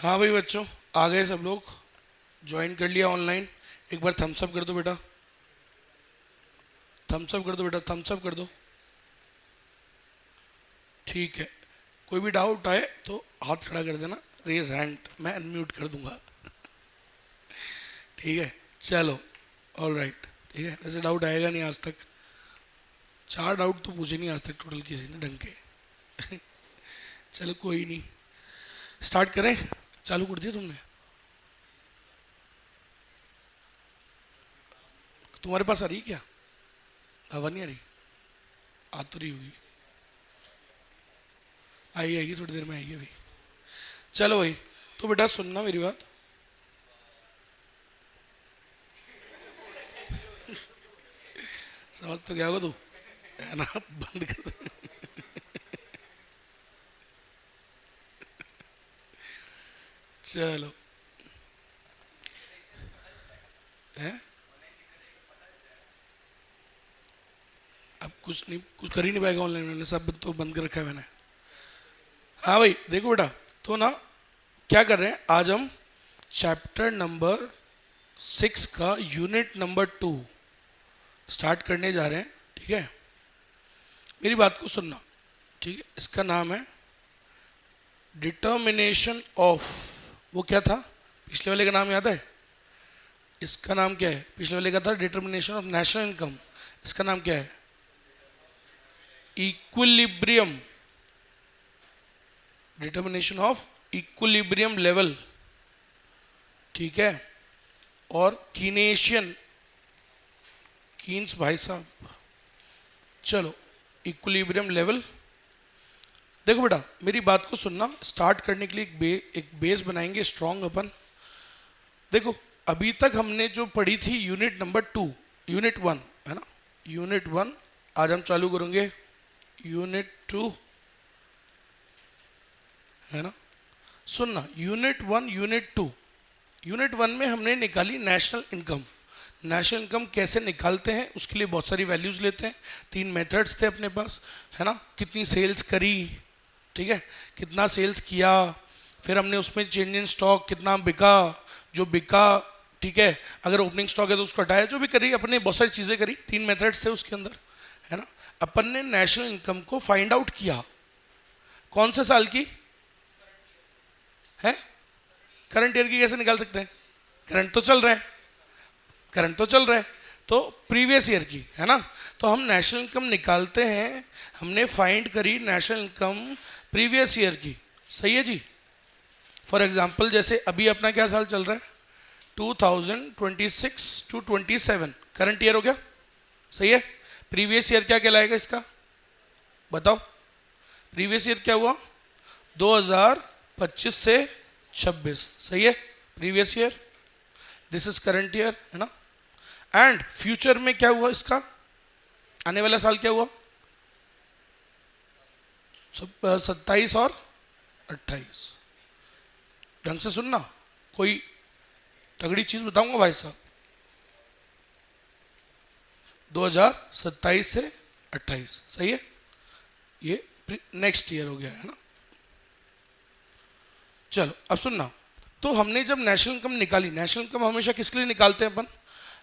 हाँ भाई बच्चों, आ गए सब लोग। ज्वाइन कर लिया ऑनलाइन। एक बार थम्स अप कर दो बेटा, थम्स अप कर दो बेटा, थम्स अप कर दो। ठीक है। कोई भी डाउट आए तो हाथ खड़ा कर देना, रेज हैंड, मैं अनम्यूट कर दूंगा। ठीक है, चलो। All right. ठीक है, वैसे डाउट आएगा नहीं आज तक। 4 डाउट तो पूछे नहीं आज तक टोटल किसी ने ढंग के। चलो कोई नहीं, स्टार्ट करें। चालू कर दिया तुमने? तुम्हारे पास आ रही है क्या? आवाज नहीं आ रही? आ तो रही होगी। आएगी थोड़ी देर में, आएगी भाई। चलो भाई, तो बेटा सुनना मेरी बात। समझ तो क्या होगा तू, है ना? बंद कर दे। चलो। है, अब कुछ नहीं, कुछ कर ही नहीं पाएगा ऑनलाइन, मैंने सब तो बंद कर रखा है मैंने। हाँ भाई देखो बेटा, तो ना क्या कर रहे हैं आज हम, चैप्टर नंबर 6 का यूनिट नंबर 2 स्टार्ट करने जा रहे हैं। ठीक है, मेरी बात को सुनना। ठीक है, इसका नाम है डिटर्मिनेशन ऑफ, वो क्या था पिछले वाले का नाम याद है? इसका नाम क्या है? पिछले वाले का था डिटर्मिनेशन ऑफ नेशनल इनकम। इसका नाम क्या है? Equilibrium, determination of equilibrium level. ठीक है, और कीनेशियन, कीन्स भाई साहब। चलो, इक्विलिब्रियम लेवल। देखो बेटा मेरी बात को सुनना, स्टार्ट करने के लिए एक बेस बनाएंगे स्ट्रॉन्ग अपन। देखो अभी तक हमने जो पढ़ी थी यूनिट नंबर 2, यूनिट 1 है ना, यूनिट 1। आज हम चालू करेंगे यूनिट 2, है ना? सुनना, यूनिट 1 यूनिट 2। यूनिट 1 में हमने निकाली नेशनल इनकम। नेशनल इनकम कैसे निकालते हैं उसके लिए बहुत सारी वैल्यूज लेते हैं। 3 मेथड्स थे अपने पास, है ना? कितनी सेल्स करी, ठीक है, कितना सेल्स किया, फिर हमने उसमें चेंज इन स्टॉक, कितना बिका, जो बिका, ठीक है, अगर ओपनिंग स्टॉक है तो उसको हटाया, जो भी करी अपने बहुत सारी चीज़ें करी। 3 मेथड्स थे उसके अंदर, है ना? अपन ने नेशनल इनकम को फाइंड आउट किया। कौन से साल की है? करंट ईयर की कैसे निकाल सकते हैं? करंट तो चल रहा है, करंट तो चल रहा है, तो प्रीवियस ईयर की, है ना? तो हम नेशनल इनकम निकालते हैं, हमने फाइंड करी नेशनल इनकम प्रीवियस ईयर की। सही है जी? फॉर एग्जांपल जैसे अभी अपना क्या साल चल रहा है, 2026 टू 27 करंट ईयर हो गया। सही है? प्रीवियस ईयर क्या कहलाएगा इसका, बताओ? प्रीवियस ईयर क्या हुआ? 2025 से 26। सही है? Previous year, this is current year, है ना? एंड फ्यूचर में क्या हुआ इसका, आने वाला साल क्या हुआ? 27 और 28। ढंग से सुनना, कोई तगड़ी चीज बताऊंगा भाई साहब। 2027 से 28। सही है? ये नेक्स्ट ईयर हो गया, है ना? चलो अब सुनना, तो हमने जब नेशनल इनकम निकाली, नेशनल इनकम हमेशा किसके लिए निकालते हैं अपन?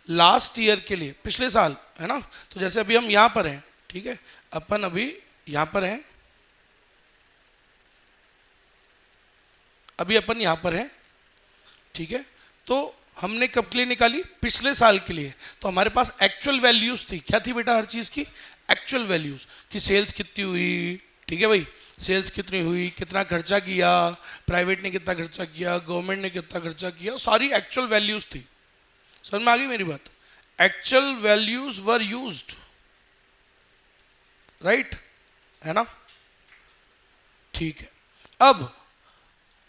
लास्ट ईयर के लिए, पिछले साल, है ना? तो जैसे अभी हम यहाँ पर हैं, ठीक है, अपन अभी यहाँ पर हैं, अभी अपन यहाँ पर हैं, ठीक है। तो हमने कब के लिए निकाली? पिछले साल के लिए। तो हमारे पास एक्चुअल वैल्यूज थी। क्या थी बेटा? हर चीज़ की एक्चुअल वैल्यूज, कि सेल्स कितनी हुई, ठीक है भाई, सेल्स कितनी हुई, कितना खर्चा किया, प्राइवेट ने कितना खर्चा किया, गवर्नमेंट ने कितना खर्चा किया, सारी एक्चुअल वैल्यूज थी। समझ में आ गई मेरी बात? Actual values were used, right, है ना? ठीक है, अब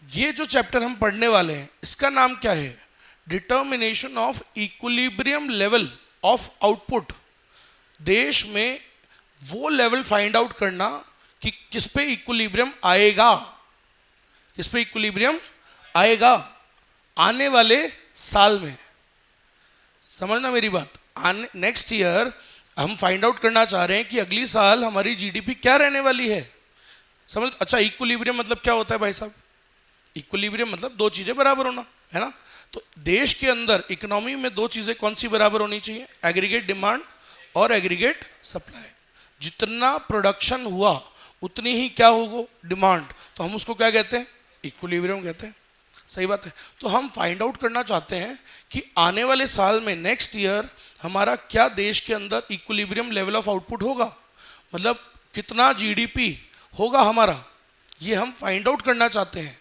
ये जो चैप्टर हम पढ़ने वाले हैं इसका नाम क्या है? Determination of equilibrium level of output. देश में वो लेवल फाइंड आउट करना कि किस पे इक्विलिब्रियम आएगा, किस पे इक्विलिब्रियम आएगा आने वाले साल में। समझना मेरी बात, आने नेक्स्ट ईयर हम फाइंड आउट करना चाह रहे हैं कि अगली साल हमारी जीडीपी क्या रहने वाली है। समझ? अच्छा, इक्विलिब्रियम मतलब क्या होता है भाई साहब? इक्विलिब्रियम मतलब दो चीजें बराबर होना, है ना। तो देश के अंदर इकोनॉमी में दो चीजें कौन सी बराबर होनी चाहिए, एग्रीगेट डिमांड और एग्रीगेट सप्लाई। जितना प्रोडक्शन हुआ उतनी ही क्या होगा, डिमांड, तो हम उसको क्या कहते हैं, इक्विलिब्रियम कहते हैं। सही बात है। तो हम फाइंड आउट करना चाहते हैं कि आने वाले साल में, नेक्स्ट ईयर, हमारा क्या देश के अंदर इक्विलिब्रियम लेवल ऑफ आउटपुट होगा, मतलब कितना जीडीपी होगा हमारा, ये हम फाइंड आउट करना चाहते हैं।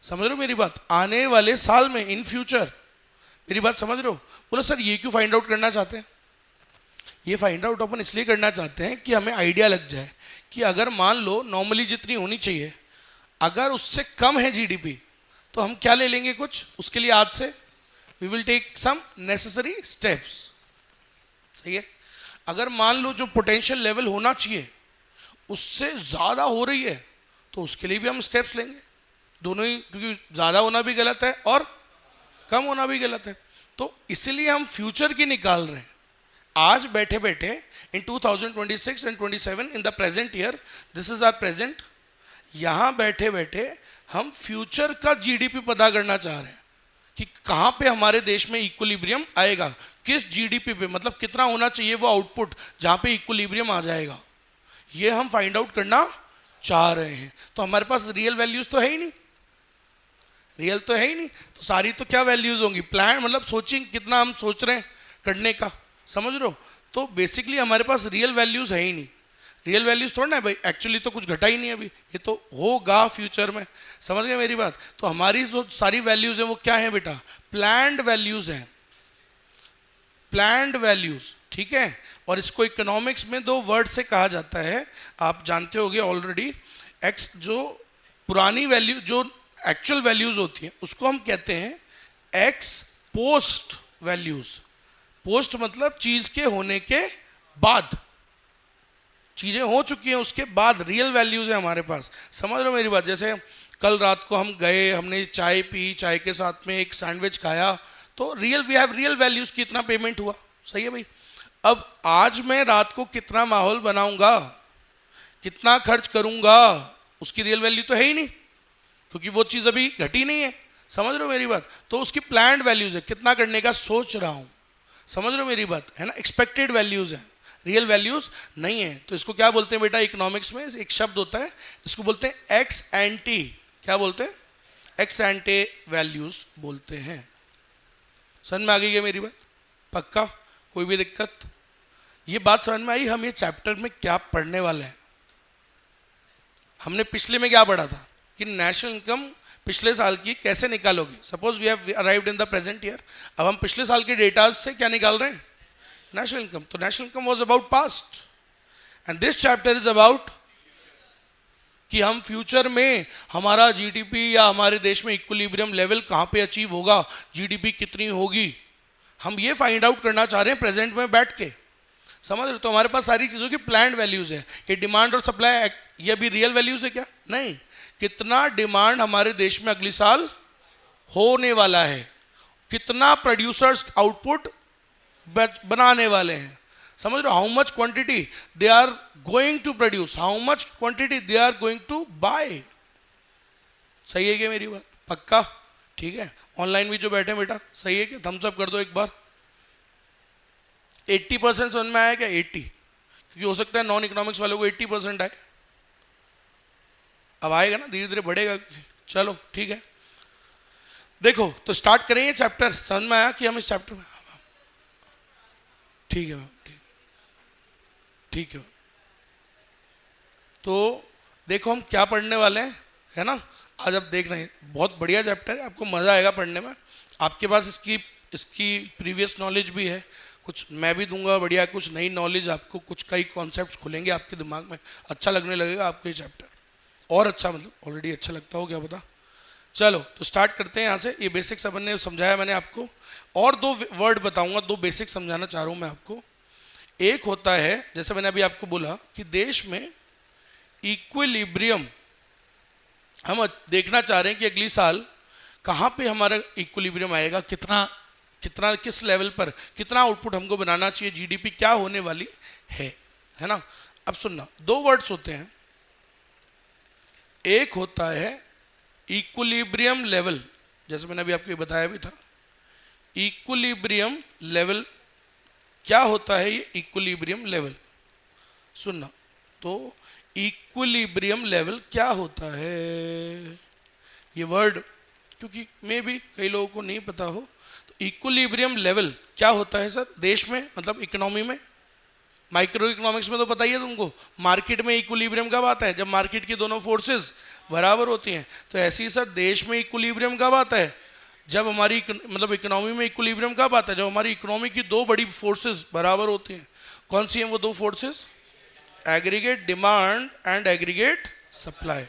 समझ रहे हो मेरी बात, आने वाले साल में, इन फ्यूचर, मेरी बात समझ रहे हो। बोलो सर ये क्यों फाइंड आउट करना चाहते हैं, ये फाइंड आउट अपन इसलिए करना चाहते हैं कि हमें आइडिया लग जाए कि अगर मान लो नॉर्मली जितनी होनी चाहिए, अगर उससे कम है जीडीपी, तो हम क्या ले लेंगे कुछ उसके लिए आज से, we will take some necessary steps. सही है। अगर मान लो जो पोटेंशियल लेवल होना चाहिए उससे ज़्यादा हो रही है, तो उसके लिए भी हम स्टेप्स लेंगे, दोनों ही, क्योंकि ज़्यादा होना भी गलत है और कम होना भी गलत है। तो इसलिए हम फ्यूचर की निकाल रहे हैं आज बैठे बैठे, in 2026 and 27, in the present year, this is our present. यहाँ बैठे बैठे हम फ्यूचर का जीडीपी पता करना चाह रहे हैं कि कहाँ पे हमारे देश में इक्विलिब्रियम आएगा, किस जीडीपी पे, मतलब कितना होना चाहिए वो आउटपुट जहाँ पे इक्विलिब्रियम आ जाएगा, ये हम फाइंड आउट करना चाह रहे हैं। तो हमारे पास रियल वैल्यूज तो है ही नहीं, रियल तो है ही नहीं, तो सारी तो क्या वैल्यूज होंगी, प्लान, मतलब सोचिंग कितना हम सोच रहे हैं करने का, समझ रहे हो। तो बेसिकली हमारे पास रियल वैल्यूज है ही नहीं, रियल वैल्यूज थोड़ा ना है भाई, एक्चुअली तो कुछ घटा ही नहीं अभी, ये तो होगा फ्यूचर में। समझ गए मेरी बात। तो हमारी जो सारी वैल्यूज है वो क्या है बेटा, प्लान्ड वैल्यूज हैं, प्लान्ड वैल्यूज, ठीक है। और इसको इकोनॉमिक्स में दो वर्ड से कहा जाता है, आप जानते होंगे ऑलरेडी। एक्स, जो पुरानी वैल्यू, जो एक्चुअल वैल्यूज होती हैं, उसको हम कहते हैं एक्स पोस्ट वैल्यूज। पोस्ट मतलब चीज के होने के बाद, चीजें हो चुकी हैं उसके बाद रियल वैल्यूज है हमारे पास। समझ रहे हो मेरी बात। जैसे कल रात को हम गए, हमने चाय पी, चाय के साथ में एक सैंडविच खाया, तो real, we have real values की इतना पेमेंट हुआ। सही है भाई। अब आज मैं रात को कितना माहौल बनाऊंगा, कितना खर्च करूंगा, उसकी रियल वैल्यू तो है ही नहीं, क्योंकि वो चीज अभी घटी नहीं है। समझ रहे हो मेरी बात। तो उसकी प्लान्ड वैल्यूज है, कितना करने का सोच रहा हूं, समझ रहे हो मेरी बात, है ना। एक्सपेक्टेड वैल्यूज है, रियल वैल्यूज नहीं है। तो इसको क्या बोलते हैं बेटा, इकोनॉमिक्स में एक शब्द होता है, इसको बोलते हैं एक्स एंटी, क्या बोलते हैं, एक्स एंटे वैल्यूज बोलते हैं। समझ में आ गई है मेरी बात, पक्का, कोई भी दिक्कत, ये बात समझ में आई। हम ये चैप्टर में क्या पढ़ने वाले हैं, हमने पिछले में क्या पढ़ा था कि नेशनल इनकम पिछले साल की कैसे निकालोगे। Suppose we have arrived in the present year, अब हम पिछले साल के डेटा से क्या निकाल रहे हैं, नेशनल इनकम। तो national income was about past and this chapter is about कि हम फ्यूचर में हमारा जीडीपी या हमारे देश में इक्विलिब्रियम लेवल कहाँ पे अचीव होगा, जीडीपी कितनी होगी, हम ये फाइंड आउट करना चाह रहे हैं प्रेजेंट में बैठ के। समझ रहे। तो हमारे पास सारी चीज़ों की प्लान्ड वैल्यूज है। ये डिमांड और सप्लाई, ये भी रियल वैल्यूज है क्या, नहीं। कितना डिमांड हमारे देश में अगले साल होने वाला है, कितना प्रोड्यूसर्स आउटपुट बनाने वाले हैं, समझ रहे हो। How much quantity they are going to produce, how much quantity they are going to buy. सही है क्या मेरी बात, पक्का, ठीक है। ऑनलाइन भी जो बैठे हैं बेटा, सही है क्या, थम्स अप कर दो एक बार। 80% समझ में आया क्या, 80, क्योंकि हो सकता है नॉन इकोनॉमिक्स वालों को 80% आए, अब आएगा ना, धीरे धीरे बढ़ेगा। चलो ठीक है, देखो तो स्टार्ट करें ये चैप्टर। समझ में आया कि हम इस चैप्टर में, ठीक है मैम, ठीक है। तो देखो हम क्या पढ़ने वाले हैं, है ना। आज आप देख रहे हैं, बहुत बढ़िया चैप्टर है, आपको मज़ा आएगा पढ़ने में। आपके पास इसकी प्रीवियस नॉलेज भी है, कुछ मैं भी दूंगा बढ़िया, कुछ नई नॉलेज आपको, कुछ कई कॉन्सेप्ट्स खुलेंगे आपके दिमाग में, अच्छा लगने लगेगा आपको ये चैप्टर, और अच्छा, मतलब ऑलरेडी अच्छा लगता हो, क्या पता। चलो तो स्टार्ट करते हैं यहाँ से। ये बेसिक्स अपन ने समझाया मैंने आपको, और दो वर्ड बताऊंगा, दो बेसिक समझाना चाह रहा हूँ मैं आपको। एक होता है, जैसे मैंने अभी आपको बोला कि देश में इक्विलिब्रियम हम देखना चाह रहे हैं कि अगली साल कहाँ पे हमारा इक्विलिब्रियम आएगा, कितना किस लेवल पर कितना आउटपुट हमको बनाना चाहिए, जीडीपी क्या होने वाली है ना। अब सुनना, दो वर्ड्स होते हैं, एक होता है इक्विलिब्रियम लेवल, जैसे मैंने अभी आपको बताया भी था, इक्विलिब्रियम लेवल क्या होता है? ये इक्विलिब्रियम लेवल सुनना, तो इक्विलिब्रियम लेवल क्या होता है, ये वर्ड क्योंकि मे भी कई लोगों को नहीं पता हो, तो इक्विलिब्रियम लेवल क्या होता है सर? देश में, मतलब इकोनॉमी में, माइक्रो इकोनॉमिक्स में तो पता ही है तुमको, मार्केट में इक्विलिब्रियम कब आता है? जब मार्केट की दोनों फोर्सेस बराबर होती हैं। तो ऐसे ही सर देश में इक्विलिब्रियम कब आता है? जब हमारी मतलब इकोनॉमी में इक्विलिब्रियम कब आता है? जब हमारी इकोनॉमी की दो बड़ी फोर्सेस बराबर होती हैं। कौन सी हैं वो दो forces? Aggregate demand and aggregate supply.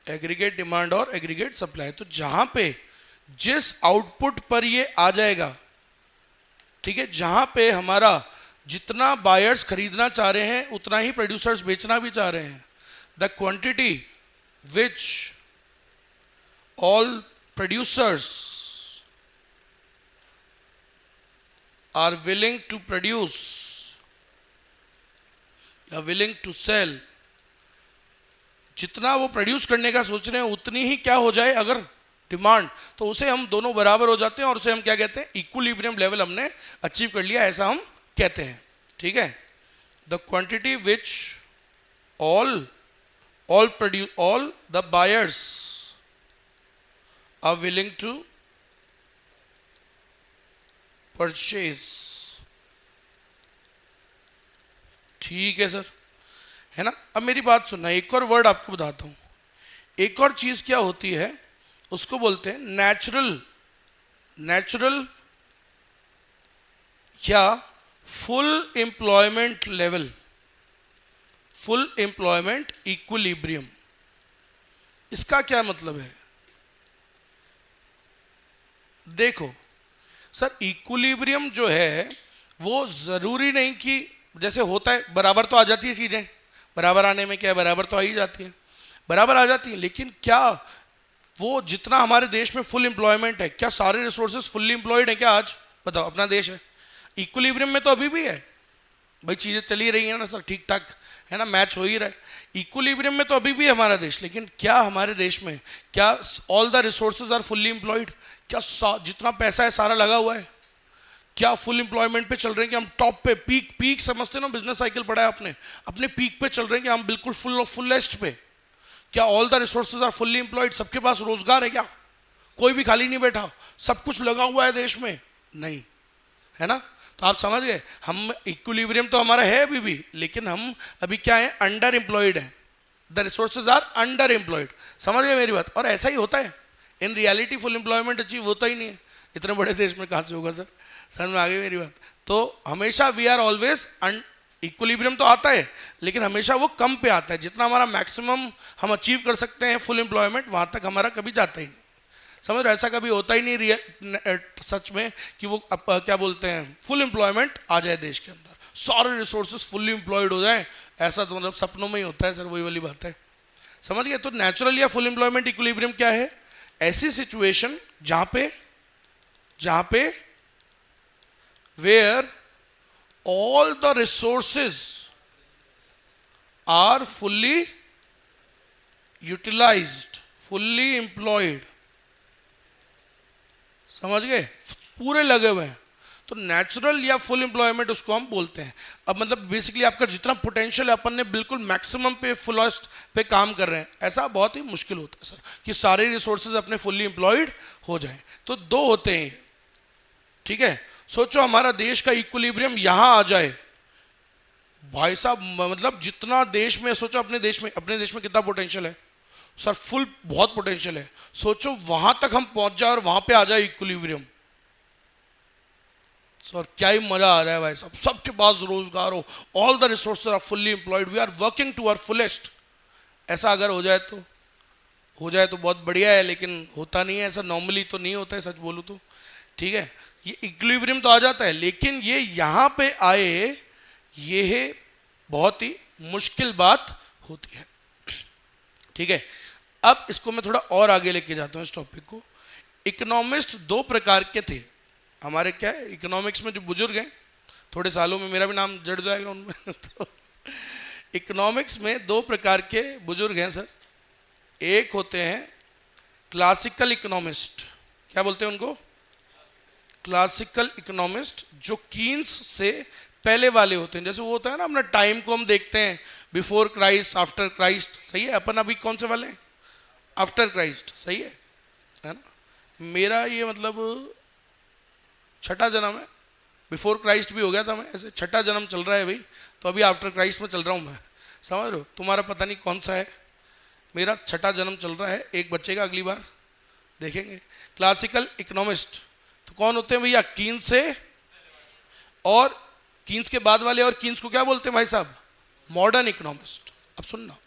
Aggregate demand और एग्रीगेट सप्लाई, तो जहां पे जिस आउटपुट पर ये आ जाएगा, ठीक है, जहां पे हमारा जितना बायर्स खरीदना चाह रहे हैं उतना ही प्रोड्यूसर्स बेचना भी चाह रहे हैं, the quantity which all producers are willing to produce या विलिंग टू सेल, जितना वो प्रोड्यूस करने का सोच रहे हैं उतनी ही क्या हो जाए अगर डिमांड, तो उसे हम दोनों बराबर हो जाते हैं और उसे हम क्या कहते हैं? इक्विलिब्रियम लेवल हमने अचीव कर लिया, ऐसा हम कहते हैं। ठीक है, the quantity which all the buyers are willing to purchase. ठीक है सर, है ना? अब मेरी बात सुनना, एक और वर्ड आपको बताता हूं, एक और चीज क्या होती है, उसको बोलते हैं नेचुरल या full employment level, full employment equilibrium. इसका क्या मतलब है? देखो सर, इक्विलिब्रियम जो है वो जरूरी नहीं कि जैसे होता है बराबर तो आ जाती है चीजें, बराबर आने में क्या है, बराबर तो आ ही जाती है, बराबर आ जाती है, लेकिन क्या वो जितना हमारे देश में फुल एम्प्लॉयमेंट है, क्या सारे रिसोर्सेज फुल्ली एम्प्लॉयड है क्या? आज बताओ, अपना देश है इक्विलिब्रियम में तो अभी भी है भाई, चीजें चली रही हैं ना सर, ठीक ठाक है ना, मैच हो ही रहा है, इक्विलिब्रियम में तो अभी भी है हमारा देश, लेकिन क्या हमारे देश में क्या all the resources are fully employed? क्या जितना पैसा है सारा लगा हुआ है? क्या फुल एम्प्लॉयमेंट पे चल रहे हैं कि हम टॉप पे, पीक समझते ना, बिजनेस साइकिल पढ़ा है आपने, अपने पीक पे चल रहे हैं कि हम बिल्कुल फुलेस्ट पे? क्या all the resources are fully employed? सबके पास रोजगार है क्या? कोई भी खाली नहीं बैठा, सब कुछ लगा हुआ है देश में? नहीं, है ना? तो आप समझ गए, हम इक्विलिब्रियम तो हमारा है अभी भी, लेकिन हम अभी क्या है? अंडर एम्प्लॉयड है, the resources are under employed. समझ गए मेरी बात? और ऐसा ही होता है, in reality full employment achieve होता ही नहीं है, इतने बड़े देश में कहाँ से होगा सर? समझ में आ गई मेरी बात? तो हमेशा वी आर ऑलवेज इक्विलिब्रियम तो आता है, लेकिन हमेशा वो कम पे आता है, जितना हमारा मैक्सिमम हम अचीव कर सकते हैं फुल एम्प्लॉयमेंट, वहां तक हमारा कभी जाता ही नहीं। समझ रहे? ऐसा कभी होता ही नहीं सच में कि वो क्या बोलते हैं, फुल एम्प्लॉयमेंट आ जाए देश के अंदर, सारे रिसोर्सेज फुल्ली एम्प्लॉयड हो जाए, ऐसा तो मतलब सपनों में ही होता है सर, वही वाली बात है। समझ गए? तो नेचुरल या फुल एम्प्लॉयमेंट इक्विलिब्रियम क्या है? ऐसी सिचुएशन जहां पे where all the resources are fully utilized, fully employed। समझ गए? पूरे लगे हुए हैं, तो नेचुरल या फुल एम्प्लॉयमेंट उसको हम बोलते हैं। अब मतलब बेसिकली आपका जितना पोटेंशियल है अपन ने बिल्कुल मैक्सिमम पे, फुलेस्ट पे काम कर रहे हैं, ऐसा बहुत ही मुश्किल होता है सर कि सारे रिसोर्सेज अपने फुल्ली एम्प्लॉयड हो जाए। तो दो होते हैं, ठीक है? सोचो हमारा देश का इक्विलिब्रियम यहां आ जाए भाई साहब, मतलब जितना देश में, सोचो अपने देश में कितना पोटेंशियल है सर, फुल बहुत पोटेंशियल है, सोचो वहां तक हम पहुंच जाए और वहां पे आ जाए इक्विलिब्रियम, सर क्या ही मजा आ रहा है भाई साहब, सबके पास रोजगार हो, all the resources are fully employed, we are working to our fullest. ऐसा अगर हो जाए तो बहुत बढ़िया है, लेकिन होता नहीं है ऐसा, नॉर्मली तो नहीं होता है, सच बोलूं तो। ठीक है, ये इक्विलिब्रियम तो आ जाता है, लेकिन ये यहां पे आए, ये बहुत ही मुश्किल बात होती है। ठीक है, अब इसको मैं थोड़ा और आगे लेके जाता हूं इस टॉपिक को। इकोनॉमिस्ट दो प्रकार के थे हमारे, क्या है, इकोनॉमिक्स में जो बुजुर्ग हैं थोड़े सालों में मेरा भी नाम जड़ जाएगा उनमें। तो इकोनॉमिक्स में दो प्रकार के बुजुर्ग हैं सर। एक होते हैं क्लासिकल इकोनॉमिस्ट, क्या बोलते हैं उनको? क्लासिकल इकोनॉमिस्ट, जो कीन्स से पहले वाले होते हैं। जैसे वो होता है ना, अपना टाइम को हम देखते हैं, बिफोर क्राइस्ट, आफ्टर क्राइस्ट, सही है। अपन अभी कौन से वाले हैं? आफ्टर क्राइस्ट, सही है ना। मेरा ये मतलब छठा जन्म है, बिफोर क्राइस्ट भी हो गया था मैं, ऐसे छठा जन्म चल रहा है भाई, तो अभी आफ्टर क्राइस्ट में चल रहा हूँ मैं, समझ रहे हो। तुम्हारा पता नहीं कौन सा है, मेरा छठा जन्म चल रहा है, एक बच्चे का अगली बार देखेंगे। क्लासिकल इकोनॉमिस्ट तो कौन होते हैं भैया? कीन्स से, और कीन्स के बाद वाले, और कीन्स को क्या बोलते हैं भाई साहब? Modern economist. अब सुनना,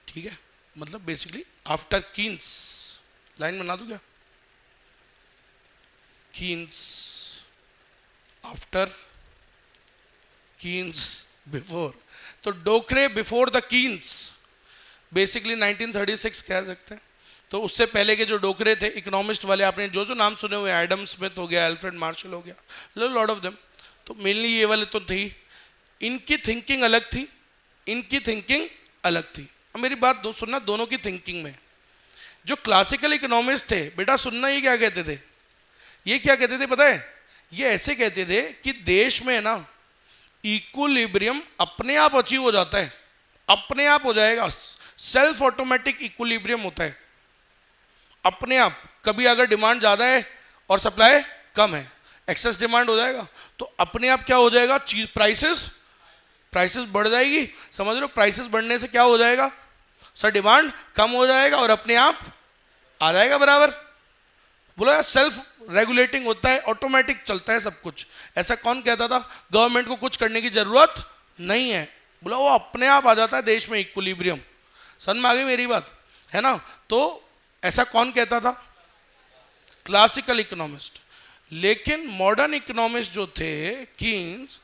ठीक है, मतलब बेसिकली आफ्टर कीन्स, लाइन बना दूं क्या? Keynes after, Keynes before. तो डोकरे बिफोर द कीन्स, बेसिकली 1936 कह सकते हैं। तो उससे पहले के जो डोकरे थे इकोनॉमिस्ट वाले, आपने जो जो नाम सुने हुए, एडम स्मिथ हो गया, अल्फ्रेड मार्शल हो गया, लॉट ऑफ देम, तो मेनली ये वाले तो थे। इनकी थिंकिंग अलग थी, इनकी थिंकिंग अलग थी। अब मेरी बात दो सुनना, दोनों की थिंकिंग में जो क्लासिकल इकोनॉमिस्ट थे, बेटा सुनना, ये क्या कहते थे? ये क्या कहते थे पता है? ये ऐसे कहते थे कि देश में ना इक्विलिब्रियम अपने आप अचीव हो जाता है, अपने आप हो जाएगा, सेल्फ ऑटोमेटिक इक्विलिब्रियम होता है अपने आप। कभी अगर डिमांड ज्यादा है और सप्लाई कम है, एक्सेस डिमांड हो जाएगा, तो अपने आप क्या हो जाएगा? चीज प्राइसेस बढ़ जाएगी, समझ रहे हो। प्राइसेस बढ़ने से क्या हो जाएगा सर? डिमांड कम हो जाएगा और अपने आप आ जाएगा बराबर। बोला यार, सेल्फ रेगुलेटिंग होता है, ऑटोमेटिक चलता है सब कुछ। ऐसा कौन कहता था? गवर्नमेंट को कुछ करने की जरूरत नहीं है, बोला वो अपने आप आ जाता है देश में इक्विलिब्रियम। समझ में आ गई मेरी बात, है ना। तो ऐसा कौन कहता था? Classical economist. लेकिन मॉडर्न इकोनॉमिस्ट जो थे, कीन्स,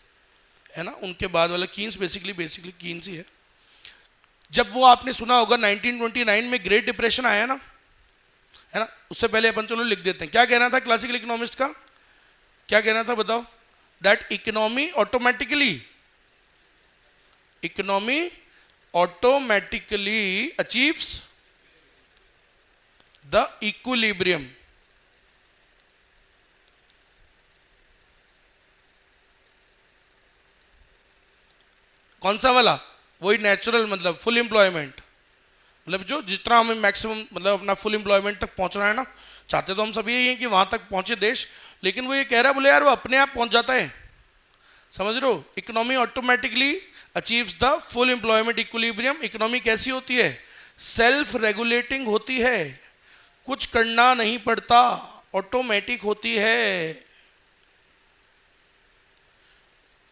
है ना, उनके बाद वाला कीन्स बेसिकली कीन्स ही है। जब वो आपने सुना होगा 1929 में ग्रेट डिप्रेशन आया ना, है ना, उससे पहले अपन चलो लिख देते हैं। क्या कहना था क्लासिकल इकोनॉमिस्ट का? क्या कहना था बताओ? That economy automatically achieves the equilibrium. कौन सा वाला? वही नेचुरल, मतलब फुल एम्प्लॉयमेंट, मतलब जो जितना हमें मैक्सिमम, मतलब अपना फुल एम्प्लॉयमेंट तक पहुंचना है ना, चाहते तो हम सभी यही हैं कि वहां तक पहुंचे देश, लेकिन वो ये कह रहा है, बोले यार वो अपने आप पहुंच जाता है, समझ रहे हो। Economy automatically achieves the full employment equilibrium. Economy कैसी होती है? सेल्फ रेगुलेटिंग होती है, कुछ करना नहीं पड़ता, ऑटोमेटिक होती है,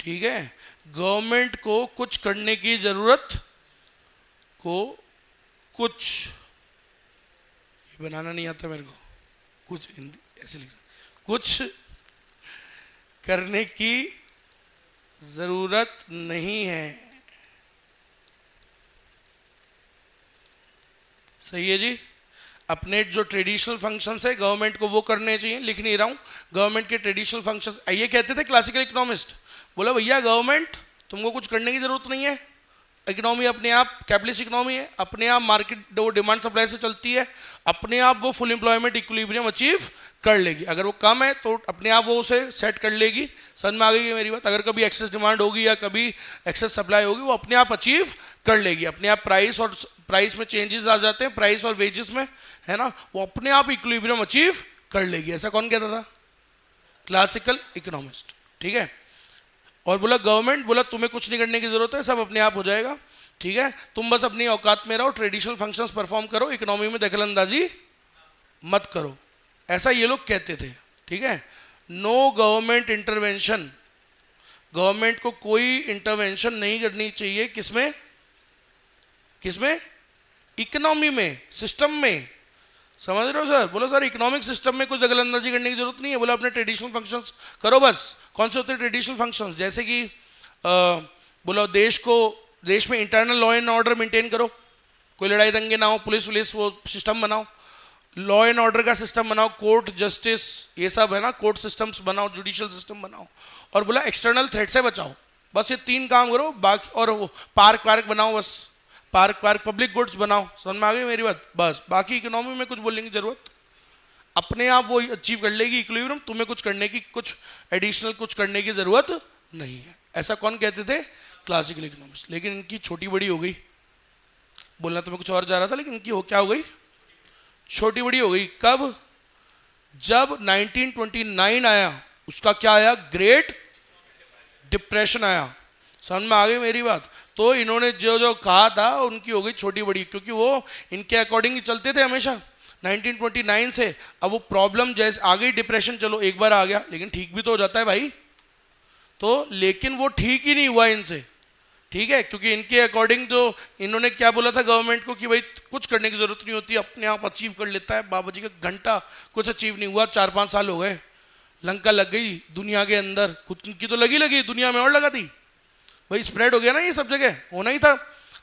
ठीक है। गवर्नमेंट को कुछ करने की जरूरत कुछ, ये बनाना नहीं आता मेरे को, कुछ हिंदी ऐसे लिखना, कुछ करने की जरूरत नहीं है, सही है जी। अपने जो ट्रेडिशनल फंक्शंस है गवर्नमेंट को वो करने चाहिए, लिख नहीं रहा हूं, गवर्नमेंट के ट्रेडिशनल फंक्शंस, ये कहते थे क्लासिकल इकोनॉमिस्ट। बोला भैया गवर्नमेंट तुमको कुछ करने की जरूरत नहीं है, इकोनॉमी अपने आप कैपिटलिस्ट इकोनॉमी है, अपने आप मार्केट वो डिमांड सप्लाई से चलती है, अपने आप वो फुल एम्प्लॉयमेंट इक्विलिब्रियम अचीव कर लेगी। अगर वो कम है तो अपने आप वो उसे सेट कर लेगी। समझ में आ गई मेरी बात? अगर कभी एक्सेस डिमांड होगी या कभी एक्सेस सप्लाई होगी, वो अपने आप अचीव कर लेगी, अपने आप प्राइस में चेंजेस आ जाते हैं, प्राइस और वेजेस में, है ना, वो अपने आप इक्विलिब्रियम अचीव कर लेगी। ऐसा कौन कहता था? क्लासिकल इकोनॉमिस्ट, ठीक है। और बोला गवर्नमेंट, बोला तुम्हें कुछ नहीं करने की जरूरत है, सब अपने आप हो जाएगा, ठीक है, तुम बस अपनी औकात में रहो, ट्रेडिशनल फंक्शंस परफॉर्म करो, इकोनॉमी में दखलंदाजी मत करो, ऐसा ये लोग कहते थे, ठीक है। नो गवर्नमेंट इंटरवेंशन, गवर्नमेंट को कोई इंटरवेंशन नहीं करनी चाहिए, किसमें? इकोनॉमी में, सिस्टम में, समझ रहे हो सर? बोलो सर इकोनॉमिक सिस्टम में कुछ दखलंदाजी करने की जरूरत नहीं है, बोला अपने ट्रेडिशनल फंक्शंस करो बस। कौन से होते हैं ट्रेडिशनल फंक्शंस? जैसे कि बोला देश में internal law and order maintain करो, कोई लड़ाई दंगे ना हो, पुलिस वो सिस्टम बनाओ, लॉ एंड ऑर्डर का सिस्टम बनाओ, कोर्ट जस्टिस ये सब है ना, कोर्ट सिस्टम्स बनाओ, जुडिशियल सिस्टम बनाओ, और बोला एक्सटर्नल थ्रेट से बचाओ। बस ये 3 काम करो, बाकी और वो पार्क वार्क बनाओ, बस पार्क वार्क पब्लिक गुड्स बनाओ। समझ में आ गई मेरी बात? बस बाकी इकोनॉमी में कुछ बोलने की जरूरत, अपने आप वो अचीव कर लेगी इक्विलिब्रियम, तुम्हें कुछ करने की, कुछ एडिशनल कुछ करने की जरूरत नहीं है। ऐसा कौन कहते थे? Classical economist. लेकिन इनकी छोटी बड़ी हो गई, बोलना तो मैं कुछ और जा रहा था, लेकिन इनकी क्या हो गई? छोटी बड़ी हो गई। कब? जब 1929 आया, उसका क्या आया? ग्रेट डिप्रेशन आया। समझ में आ गई मेरी बात? तो इन्होंने जो जो कहा था उनकी हो गई छोटी बड़ी, क्योंकि वो इनके अकॉर्डिंग ही चलते थे हमेशा 1929 से। अब वो प्रॉब्लम जैसे आ गई डिप्रेशन, चलो एक बार आ गया, लेकिन ठीक भी तो हो जाता है भाई। तो लेकिन वो ठीक ही नहीं हुआ इनसे, ठीक है, क्योंकि इनके अकॉर्डिंग जो इन्होंने क्या बोला था गवर्नमेंट को कि भाई कुछ करने की जरूरत नहीं होती, अपने आप अचीव कर लेता है। बाबा जी का घंटा, कुछ अचीव नहीं हुआ। 4-5 साल हो गए, लंका लग गई दुनिया के अंदर, खुद की तो लगी दुनिया में और लगा दी भाई, स्प्रेड हो गया ना, ये सब जगह होना ही था,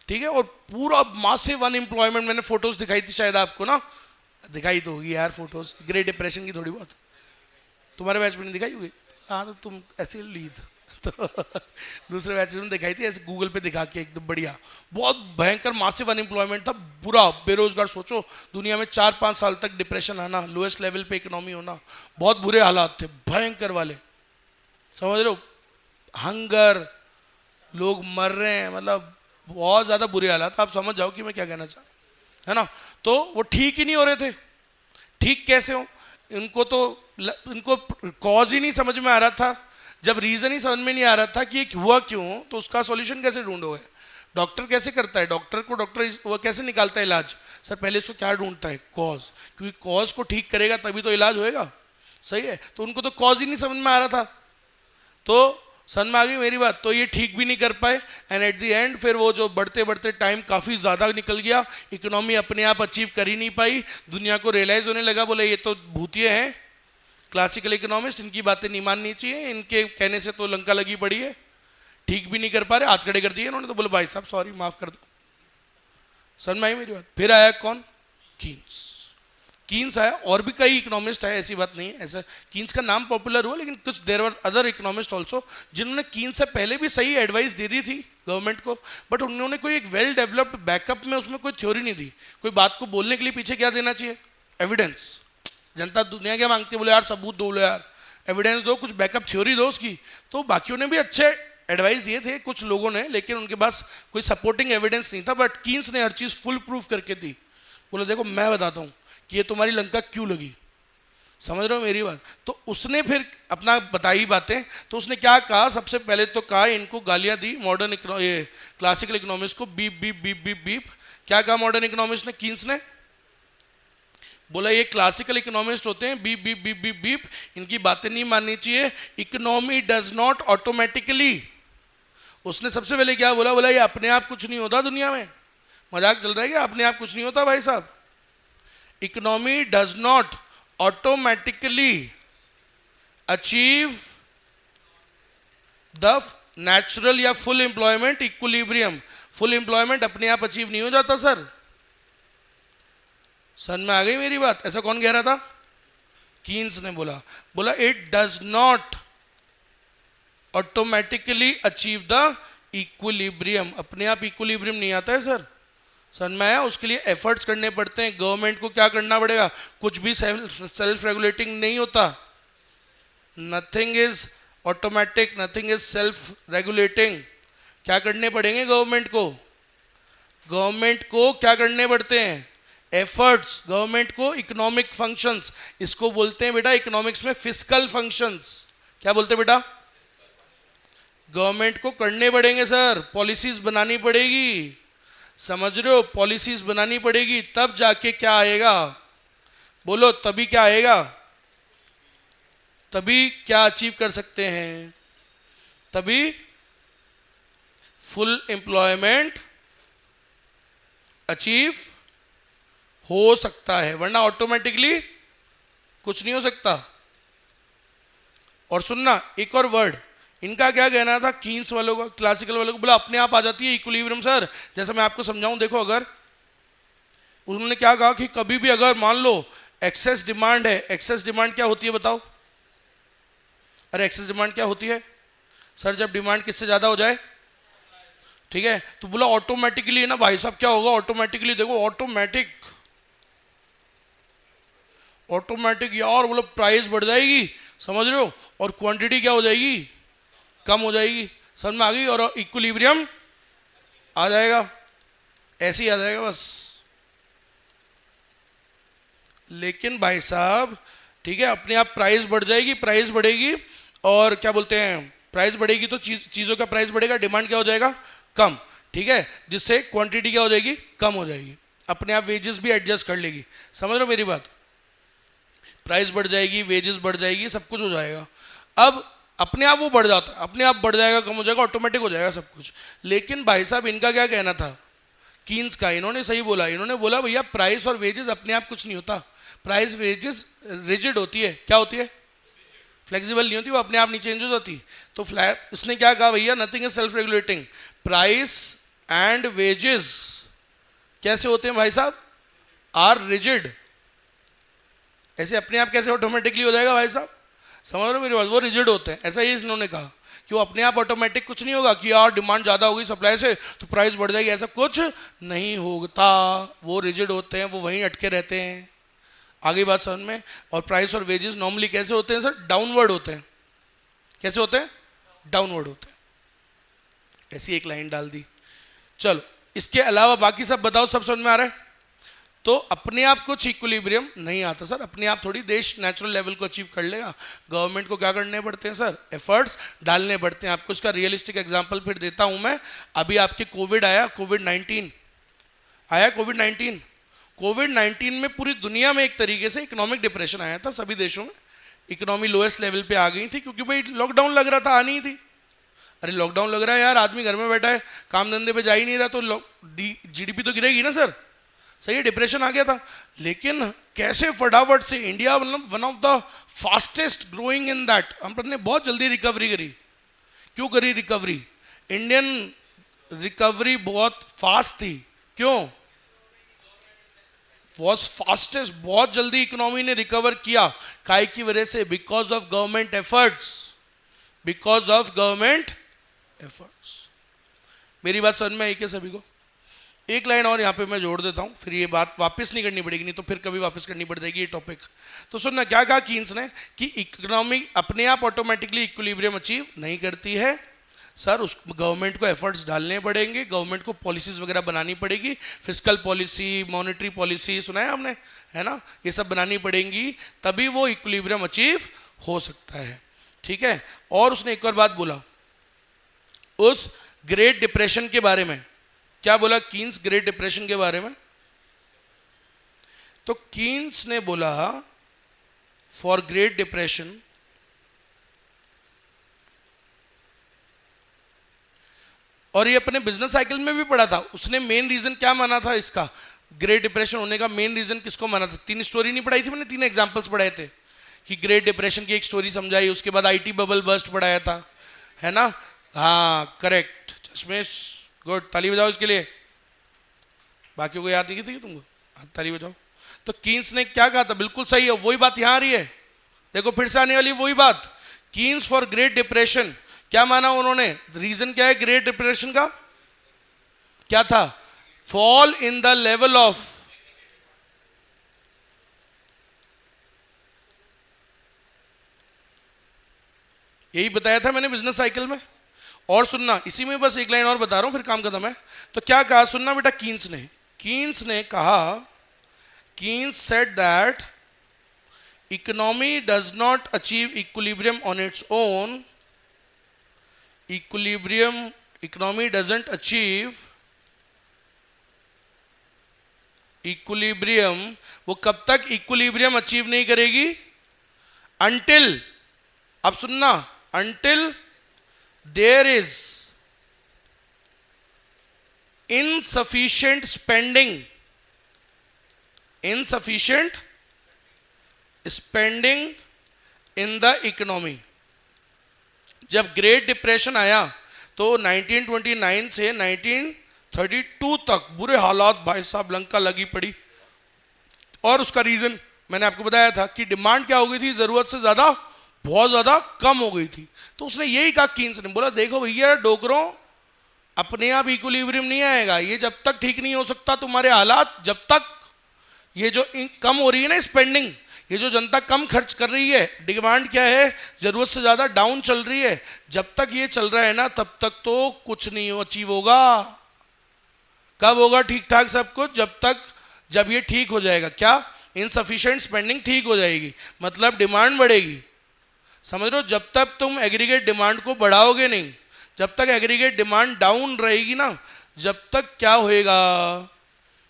ठीक है। और पूरा मासिव अनएम्प्लॉयमेंट, मैंने फोटोज दिखाई थी शायद आपको ना, दिखाई तो होगी यार फोटोज, ग्रेट डिप्रेशन की थोड़ी बहुत, तुम्हारे बैच में नहीं दिखाई होगी? हाँ तो तुम ऐसे लीड तो दूसरे बैच में दिखाई थी ऐसे गूगल पे दिखा के एकदम बढ़िया। बहुत भयंकर मासिव अनएम्प्लॉयमेंट था, बुरा बेरोजगार, सोचो दुनिया में 4-5 साल तक डिप्रेशन आना, लोएस्ट लेवल पे इकोनॉमी होना, बहुत बुरे हालात थे, भयंकर वाले, समझ रहे हो? हंगर, लोग मर रहे हैं, मतलब बहुत ज्यादा बुरे हालात। आप समझ जाओ कि मैं क्या कहना चाह रहा हूं, है ना। तो वो ठीक ही नहीं हो रहे थे। ठीक कैसे हो? इनको कॉज ही नहीं समझ में आ रहा था। जब रीजन ही समझ में नहीं आ रहा था कि ये हुआ क्यों, तो उसका सॉल्यूशन कैसे ढूंढोगे? डॉक्टर कैसे करता है? डॉक्टर वो कैसे निकालता है इलाज? सर पहले इसको क्या ढूंढता है? कॉज, क्योंकि कॉज को ठीक करेगा तभी तो इलाज होएगा, सही है। तो उनको तो कॉज ही नहीं समझ में आ रहा था, तो समझ में आ गई मेरी बात? तो ये ठीक भी नहीं कर पाए, एंड एट द एंड फिर वो जो बढ़ते बढ़ते टाइम काफ़ी ज़्यादा निकल गया, इकोनॉमी अपने आप अचीव कर ही नहीं पाई। दुनिया को रियलाइज होने लगा, बोले ये तो भूतिए हैं क्लासिकल इकोनॉमिस्ट, इनकी बातें नहीं माननी चाहिए, इनके कहने से तो लंका लगी पड़ी है, ठीक भी नहीं कर पा रहे, हाथ खड़े कर दिए इन्होंने। तो बोले भाई साहब सॉरी, माफ़ कर दो। समझ में आई मेरी बात? फिर आया कौन? कीन्स आया, और भी कई इकोनॉमिस्ट है, ऐसी बात नहीं है। ऐसा कीन्स का नाम पॉपुलर हुआ, लेकिन कुछ देर वर अदर इकोनॉमिस्ट ऑल्सो जिन्होंने कीन्स से पहले भी सही एडवाइस दे दी थी गवर्नमेंट को, बट उन्होंने कोई एक वेल डेवलप्ड बैकअप में उसमें कोई थ्योरी नहीं दी। कोई बात को बोलने के लिए पीछे क्या देना चाहिए? एविडेंस। जनता दुनिया क्या मांगती है? बोले यार सबूत दो, यार एविडेंस दो, कुछ बैकअप थ्योरी दो उसकी। तो बाकियों ने भी अच्छे एडवाइस दिए थे कुछ लोगों ने, लेकिन उनके पास कोई सपोर्टिंग एविडेंस नहीं था। बट कीन्स ने हर चीज़ फुल प्रूफ करके दी। बोले देखो मैं बताता हूँ कि ये तुम्हारी लंका क्यों लगी, समझ रहे हो मेरी बात? तो उसने फिर अपना बताई बातें। तो उसने क्या कहा? सबसे पहले तो कहा, इनको गालियां दी मॉडर्न ये क्लासिकल इकोनॉमिस्ट को, beep beep beep beep beep. क्या कहा मॉडर्न इकोनॉमिस्ट ने, कीन्स ने? बोला ये क्लासिकल इकोनॉमिस्ट होते हैं, beep beep beep beep beep, इनकी बातें नहीं माननी चाहिए। इकोनॉमी डज नॉट ऑटोमेटिकली, उसने सबसे पहले क्या बोला? बोला ये अपने आप कुछ नहीं होता दुनिया में। मजाक चल रहा है क्या? अपने आप कुछ नहीं होता भाई साहब। Economy does not automatically achieve the natural या full employment equilibrium. Full employment अपने आप अचीव नहीं हो जाता सर। समझ में आ गई मेरी बात? ऐसा कौन कह रहा था? कीन्स ने बोला। बोला it does not automatically achieve the equilibrium, अपने आप इक्विलिब्रियम नहीं आता है सर। समझ में आया? उसके लिए एफर्ट्स करने पड़ते हैं। गवर्नमेंट को क्या करना पड़ेगा? कुछ भी सेल्फ रेगुलेटिंग नहीं होता। Nothing is automatic, nothing is self regulating. क्या करने पड़ेंगे गवर्नमेंट को? गवर्नमेंट को क्या करने पड़ते हैं? एफर्ट्स। गवर्नमेंट को इकोनॉमिक फंक्शंस, इसको बोलते हैं बेटा इकोनॉमिक्स में फिस्कल फंक्शंस। क्या बोलते हैं बेटा? गवर्नमेंट को करने पड़ेंगे सर, पॉलिसीज बनानी पड़ेगी, समझ रहे हो? पॉलिसीज बनानी पड़ेगी, तब जाके क्या आएगा? बोलो तभी क्या आएगा? तभी क्या अचीव कर सकते हैं? तभी फुल एम्प्लॉयमेंट अचीव हो सकता है, वरना ऑटोमेटिकली कुछ नहीं हो सकता। और सुनना एक और वर्ड, इनका क्या कहना था कीन्स वालों का, क्लासिकल वालों को? बोला अपने आप आ जाती है इक्विलिब्रियम सर। जैसे मैं आपको समझाऊं, देखो अगर उन्होंने क्या कहा कि कभी भी अगर मान लो एक्सेस डिमांड है, एक्सेस डिमांड क्या होती है बताओ? अरे एक्सेस डिमांड क्या होती है सर? जब डिमांड किससे ज्यादा हो जाए, ठीक है, तो बोला ऑटोमेटिकली ना भाई साहब क्या होगा, ऑटोमेटिकली देखो ऑटोमेटिक यार बोलो प्राइस बढ़ जाएगी, समझ रहे हो, और क्वांटिटी क्या हो जाएगी, कम हो जाएगी, समझ में आ गई, और इक्विलिब्रियम आ जाएगा, ऐसे ही आ जाएगा बस। लेकिन भाई साहब ठीक है, अपने आप प्राइस बढ़ जाएगी, प्राइस बढ़ेगी और क्या बोलते हैं, प्राइस बढ़ेगी तो चीजों का प्राइस बढ़ेगा, डिमांड क्या हो जाएगा, कम, ठीक है, जिससे क्वांटिटी क्या हो जाएगी, कम हो जाएगी, अपने आप वेजेस भी एडजस्ट कर लेगी, समझ रहे हो मेरी बात, प्राइस बढ़ जाएगी, वेजेस बढ़ जाएगी, सब कुछ हो जाएगा। अब अपने आप वो बढ़ जाता है, अपने आप बढ़ जाएगा, कम हो जाएगा, ऑटोमेटिक हो जाएगा सब कुछ। लेकिन भाई साहब इनका क्या कहना था, कीन्स का, इन्होंने सही बोला, इन्होंने बोला भैया प्राइस और वेजेस अपने आप कुछ नहीं होता, प्राइस वेजेस रिजिड होती है, क्या होती है, फ्लेक्सिबल नहीं होती, वो अपने आप नहीं चेंज हो जाती। तो इसने क्या कहा भैया, nothing is self regulating, price and wages कैसे होते हैं भाई साहब, आर रिजिड, ऐसे अपने आप कैसे ऑटोमेटिकली हो जाएगा भाई साहब, समझ रहे हो मेरी बात, वो रिजिड होते हैं, ऐसा ही इन्होंने कहा कि वो अपने आप ऑटोमेटिक कुछ नहीं होगा कि यार डिमांड ज़्यादा होगी सप्लाई से तो प्राइस बढ़ जाएगी, ऐसा कुछ नहीं होता, वो रिजिड होते हैं, वो वहीं अटके रहते हैं। आगे बात समझ में। और प्राइस और वेजेस नॉर्मली कैसे होते हैं सर, डाउनवर्ड होते हैं, कैसे होते हैं, डाउनवर्ड होते हैं, ऐसी एक लाइन डाल दी। चलो इसके अलावा बाकी सब बताओ, सब समझ में आ रहा है? तो अपने आप कुछ इक्विलिब्रियम नहीं आता सर, अपने आप थोड़ी देश नेचुरल लेवल को अचीव कर लेगा, गवर्नमेंट को क्या करने पड़ते हैं सर, एफर्ट्स डालने पड़ते हैं। आपको इसका रियलिस्टिक एग्जांपल फिर देता हूं मैं। अभी आपके कोविड आया, कोविड-19 आया, कोविड-19 में पूरी दुनिया में एक तरीके से इकोनॉमिक डिप्रेशन आया था, सभी देशों में इकोनॉमी लोएस्ट लेवल पे आ गई थी, क्योंकि भाई लॉकडाउन लग रहा था, आनी ही थी। अरे लॉकडाउन लग रहा है यार, आदमी घर में बैठा है, काम धंधे पे जा ही नहीं रहा, तो जीडीपी तो गिरेगी ना सर, सही है, डिप्रेशन आ गया था। लेकिन कैसे फटाफट से इंडिया मतलब one of the fastest growing in that, हमने बहुत जल्दी रिकवरी करी। क्यों करी रिकवरी, इंडियन रिकवरी बहुत फास्ट थी, क्यों, वॉज फास्टेस्ट, बहुत जल्दी इकोनॉमी ने रिकवर किया, काय की वजह से, because of government efforts, because of government efforts. मेरी बात समझ में आई क्या सभी को? एक लाइन और यहाँ पे मैं जोड़ देता हूँ, फिर ये बात वापस नहीं करनी पड़ेगी, नहीं तो फिर कभी वापस करनी पड़ जाएगी ये टॉपिक। तो सुनना क्या कहा कीन्स ने कि इकोनॉमी अपने आप ऑटोमेटिकली इक्विलिब्रियम अचीव नहीं करती है सर, उस गवर्नमेंट को एफर्ट्स डालने पड़ेंगे, गवर्नमेंट को पॉलिसीज वगैरह बनानी पड़ेगी, फिस्कल पॉलिसी, मॉनेटरी पॉलिसी, सुना है आपने, है ना, ये सब बनानी पड़ेंगी, तभी वो इक्विलिब्रियम अचीव हो सकता है, ठीक है। और उसने एक और बात बोला उस ग्रेट डिप्रेशन के बारे में, क्या बोला कीन्स ग्रेट डिप्रेशन के बारे में? तो कीन्स ने बोला फॉर ग्रेट डिप्रेशन और ये अपने बिजनेस साइकिल में भी पढ़ा था, उसने मेन रीजन क्या माना था इसका ग्रेट डिप्रेशन होने का, मेन रीजन किसको माना था? 3 स्टोरी नहीं पढ़ाई थी मैंने, 3 एग्जांपल्स पढ़ाए थे कि ग्रेट डिप्रेशन की एक स्टोरी समझाई, उसके बाद आईटी बबल बर्स्ट पढ़ाया था, है ना, हाँ करेक्ट, चश्मेश गुड, ताली बजाओ इसके लिए, बाकियों को याद नहीं की थी तुमको, ताली बजाओ। तो कीन्स ने क्या कहा था, बिल्कुल सही है, वही बात यहां आ रही है, देखो फिर से आने वाली वही बात, कीन्स फॉर ग्रेट डिप्रेशन, क्या माना उन्होंने, रीजन क्या है ग्रेट डिप्रेशन का, क्या था, fall in the level of, यही बताया था मैंने बिजनेस साइकिल में। और सुनना, इसी में बस एक लाइन और बता रहा हूं फिर काम खत्म है। तो क्या कहा सुनना बेटा, कीन्स ने कहा, Keynes said that economy does not achieve equilibrium on its own, economy doesn't achieve equilibrium, वो कब तक इक्विलिब्रियम अचीव नहीं करेगी, अंटिल, अब सुनना, until there is insufficient spending in the economy। जब ग्रेट डिप्रेशन आया तो 1929 से 1932 तक बुरे हालात भाई साहब, लंका लगी पड़ी, और उसका रीजन मैंने आपको बताया था कि डिमांड क्या हो गई थी, जरूरत से ज्यादा, बहुत ज्यादा कम हो गई थी। तो उसने यही कहा, कीन्स ने बोला देखो भैया डोकरों, अपने आप इक्विलिब्रियम नहीं आएगा, ये जब तक ठीक नहीं हो सकता तुम्हारे हालात, जब तक ये जो कम हो रही है ना स्पेंडिंग, ये जो जनता कम खर्च कर रही है, डिमांड क्या है, जरूरत से ज्यादा डाउन चल रही है, जब तक ये चल रहा है ना तब तक तो कुछ नहीं अचीव होगा। कब होगा ठीक ठाक सब कुछ, जब तक, जब ये ठीक हो जाएगा, क्या, इनसफिशिएंट स्पेंडिंग ठीक हो जाएगी, मतलब डिमांड बढ़ेगी। समझ रहे हो, जब तक तुम एग्रीगेट डिमांड को बढ़ाओगे नहीं, जब तक एग्रीगेट डिमांड डाउन रहेगी ना, जब तक क्या होएगा,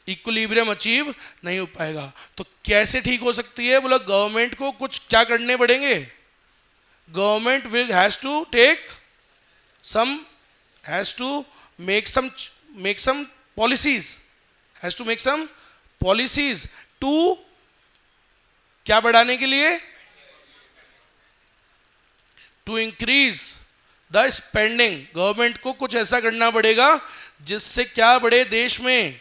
इक्विलिब्रियम अचीव नहीं हो पाएगा। तो कैसे ठीक हो सकती है, बोला गवर्नमेंट को कुछ क्या करने पड़ेंगे, government will has to take some, has to make some policies, has to make some policies to, क्या बढ़ाने के लिए, to increase the spending. Government को कुछ ऐसा करना पड़ेगा जिससे क्या बढ़े, देश में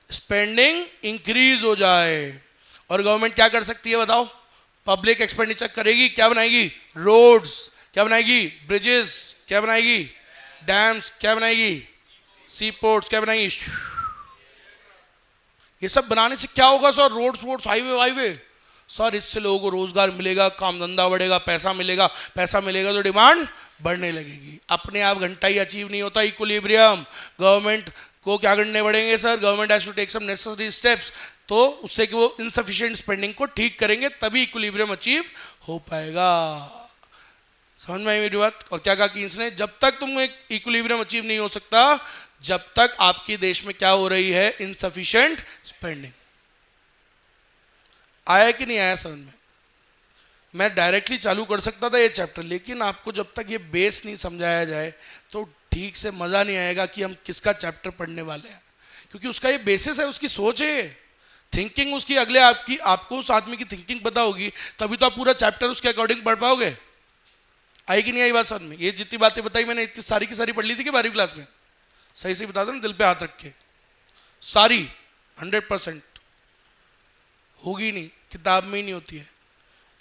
स्पेंडिंग इंक्रीज हो जाए। और गवर्नमेंट क्या कर सकती है बताओ, पब्लिक एक्सपेंडिचर करेगी, क्या बनाएगी, रोड्स, क्या बनाएगी, ब्रिजेस, क्या बनाएगी, डैम्स, क्या बनाएगी, सी पोर्ट्स, क्या बनाएगी। ये सब बनाने से क्या होगा सर, रोड्स वोड्स, हाईवे वाईवे, सर इससे लोगों को रोजगार मिलेगा, काम धंधा बढ़ेगा, पैसा मिलेगा, पैसा मिलेगा तो डिमांड बढ़ने लगेगी। अपने आप घंटा ही अचीव नहीं होता इक्विलिब्रियम, गवर्नमेंट को क्या करने पड़ेंगे sir, government has to take some necessary steps, तो उससे कि वो इनसफिशिएंट स्पेंडिंग को ठीक करेंगे, तभी इक्विलिब्रियम अचीव हो पाएगा। समझ में आई मेरी बात। और क्या कहा कीन्स ने, जब तक तुम एक इक्विलिब्रियम अचीव नहीं हो सकता, जब तक आपके देश में क्या हो रही है, इनसफिशिएंट स्पेंडिंग। आया कि नहीं आया समझ में। मैं डायरेक्टली चालू कर सकता था ये चैप्टर, लेकिन आपको जब तक ये बेस नहीं समझाया जाए तो ठीक से मजा नहीं आएगा कि हम किसका चैप्टर पढ़ने वाले हैं, क्योंकि उसका ये बेसिस है, उसकी सोच है, थिंकिंग उसकी, अगले आपको उस आदमी की थिंकिंग पता होगी, तभी तो आप पूरा चैप्टर उसके अकॉर्डिंग पढ़ पाओगे। आई कि नहीं आई बात समझ में। ये जितनी बातें बताई मैंने, इतनी सारी की सारी पढ़ ली थी कि 12वीं क्लास में, सही से बता दो ना, दिल पे हाथ रख के, सारी 100% होगी नहीं, किताब में ही नहीं होती है।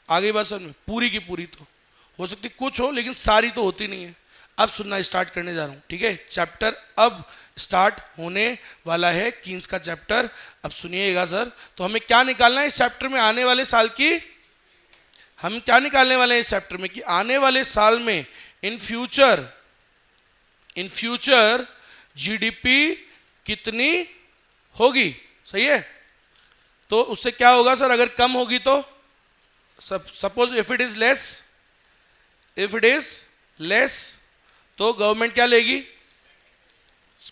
आगे बात समझ में, पूरी की पूरी तो हो सकती कुछ हो, लेकिन सारी तो होती नहीं है। अब सुनना स्टार्ट करने जा रहा हूं, ठीक है। चैप्टर अब स्टार्ट होने वाला है, कीन्स का चैप्टर। अब सुनिएगा सर, तो हमें क्या निकालना है इस चैप्टर में, आने वाले साल की, हम क्या निकालने वाले हैं इस चैप्टर में कि आने वाले साल में इन फ्यूचर जीडीपी कितनी होगी, सही है। तो उससे क्या होगा सर, अगर कम होगी तो, suppose if it is less, तो गवर्नमेंट क्या लेगी,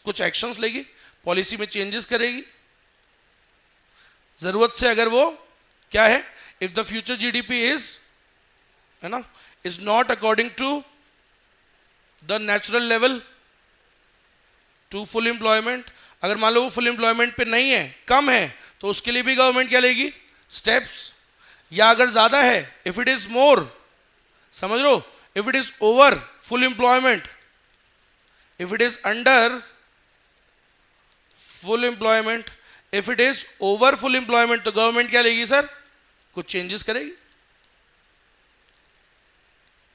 कुछ एक्शंस लेगी, पॉलिसी में चेंजेस करेगी, जरूरत से। अगर वो क्या है, if the future GDP is, है ना, is not according to the natural level to full employment, अगर मान लो वो फुल एम्प्लॉयमेंट पे नहीं है, कम है, तो उसके लिए भी गवर्नमेंट क्या लेगी, स्टेप्स। या अगर ज्यादा है, इफ इट इज मोर, समझ लो, if it is over full employment, if it is under full employment, if it is over full employment, तो गवर्नमेंट क्या लेगी सर, कुछ चेंजेस करेगी।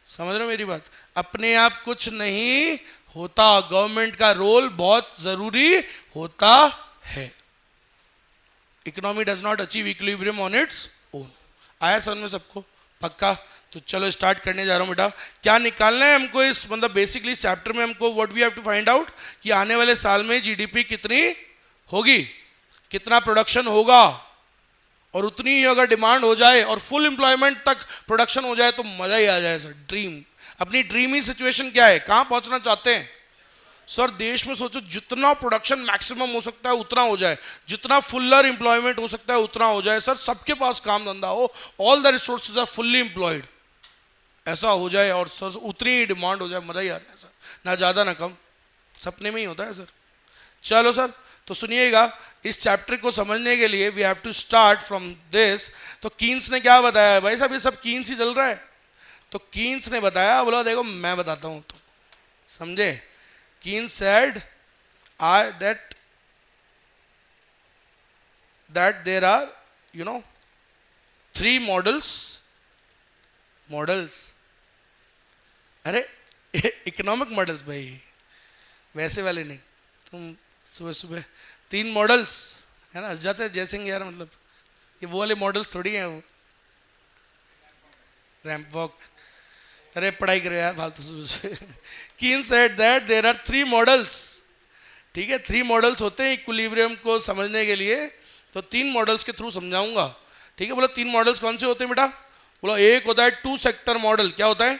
समझ रहे हो मेरी बात। अपने आप कुछ नहीं होता, गवर्नमेंट का रोल बहुत जरूरी होता है। Economy does not achieve equilibrium on its own. आया समझ में सबको, पक्का। तो चलो स्टार्ट करने जा रहा हूं बेटा। क्या निकालना है हमको इस, मतलब बेसिकली इस चैप्टर में हमको what we have to find out कि आने वाले साल में जीडीपी कितनी होगी, कितना प्रोडक्शन होगा, और उतनी ही अगर डिमांड हो जाए और फुल एम्प्लॉयमेंट तक प्रोडक्शन हो जाए तो मजा ही आ जाए सर। ड्रीम, अपनी ड्रीमी सिचुएशन क्या है, कहां पहुंचना चाहते हैं सर। देश में सोचो जितना प्रोडक्शन मैक्सिमम हो सकता है उतना हो जाए, जितना फुलर एम्प्लॉयमेंट हो सकता है उतना हो जाए सर, सबके पास काम धंधा हो, all the resources are fully employed, ऐसा हो जाए, और सर उतनी ही डिमांड हो जाए, मजा ही आ जाए सर, ना ज्यादा ना कम, सपने में ही होता है सर। चलो सर, तो सुनिएगा, इस चैप्टर को समझने के लिए we have to start from this. तो कीन्स ने क्या बताया भाई साहब, ये सब कीन्स ही चल रहा है। तो कीन्स ने बताया, बोला देखो मैं बताता हूं, तो समझे। Keynes said that there are, 3 models, models अरे इकोनॉमिक मॉडल्स भाई, वैसे वाले नहीं। तुम सुबह सुबह 3 मॉडल्स है ना, हंस जाते हैं जय सिंह यार, मतलब ये वो वाले मॉडल्स थोड़ी हैं वो, रैंप वॉक। अरे पढ़ाई करो यार फालतू सुबह। Keynes said that there are 3 models, ठीक है 3 मॉडल्स होते हैं इक्विलिब्रियम को समझने के लिए, तो 3 मॉडल्स के थ्रू समझाऊंगा, ठीक है। बोला 3 मॉडल्स कौन से होते हैं बेटा? बोला एक होता है 2 सेक्टर मॉडल। क्या होता है?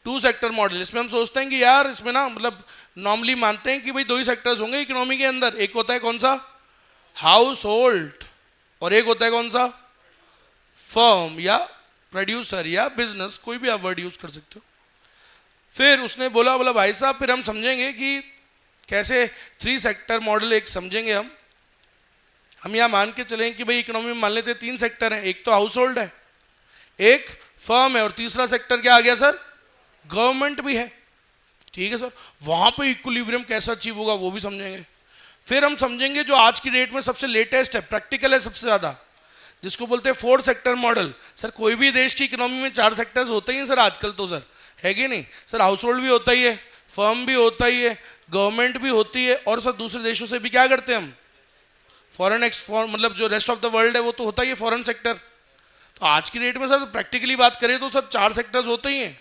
2 सेक्टर मॉडल। इसमें हम सोचते हैं कि यार इसमें ना, मतलब नॉर्मली मानते हैं कि भाई 2 ही सेक्टर्स होंगे इकोनॉमी के अंदर। एक होता है कौन सा? हाउस होल्ड, और एक होता है कौन सा? फर्म या प्रोड्यूसर या बिजनेस, कोई भी आप वर्ड यूज कर सकते हो। फिर उसने बोला भाई साहब फिर हम समझेंगे कि कैसे 3 सेक्टर मॉडल एक समझेंगे हम यहाँ मान के चलें कि भाई इकोनॉमी में मान लेते हैं 3 सेक्टर हैं, एक तो हाउस होल्ड है, एक फर्म है, और तीसरा सेक्टर क्या आ गया सर? गवर्नमेंट भी है, ठीक है सर। वहां पे इक्विलिब्रियम कैसा अचीव होगा वो भी समझेंगे। फिर हम समझेंगे जो आज की डेट में सबसे लेटेस्ट है, प्रैक्टिकल है सबसे ज्यादा, जिसको बोलते हैं 4 सेक्टर मॉडल। सर कोई भी देश की इकोनॉमी में 4 सेक्टर्स होते ही हैं सर आजकल, तो सर है कि नहीं सर? हाउस होल्ड भी होता ही है, फर्म भी होता ही है, गवर्नमेंट भी होती है, और सर दूसरे देशों से भी क्या करते हैं हम? फॉरेन एक्सपोर्ट, मतलब जो रेस्ट ऑफ द वर्ल्ड है वो तो होता ही है फॉरेन सेक्टर। तो आज की डेट में सर प्रैक्टिकली बात करें तो सर 4 सेक्टर्स होते ही हैं,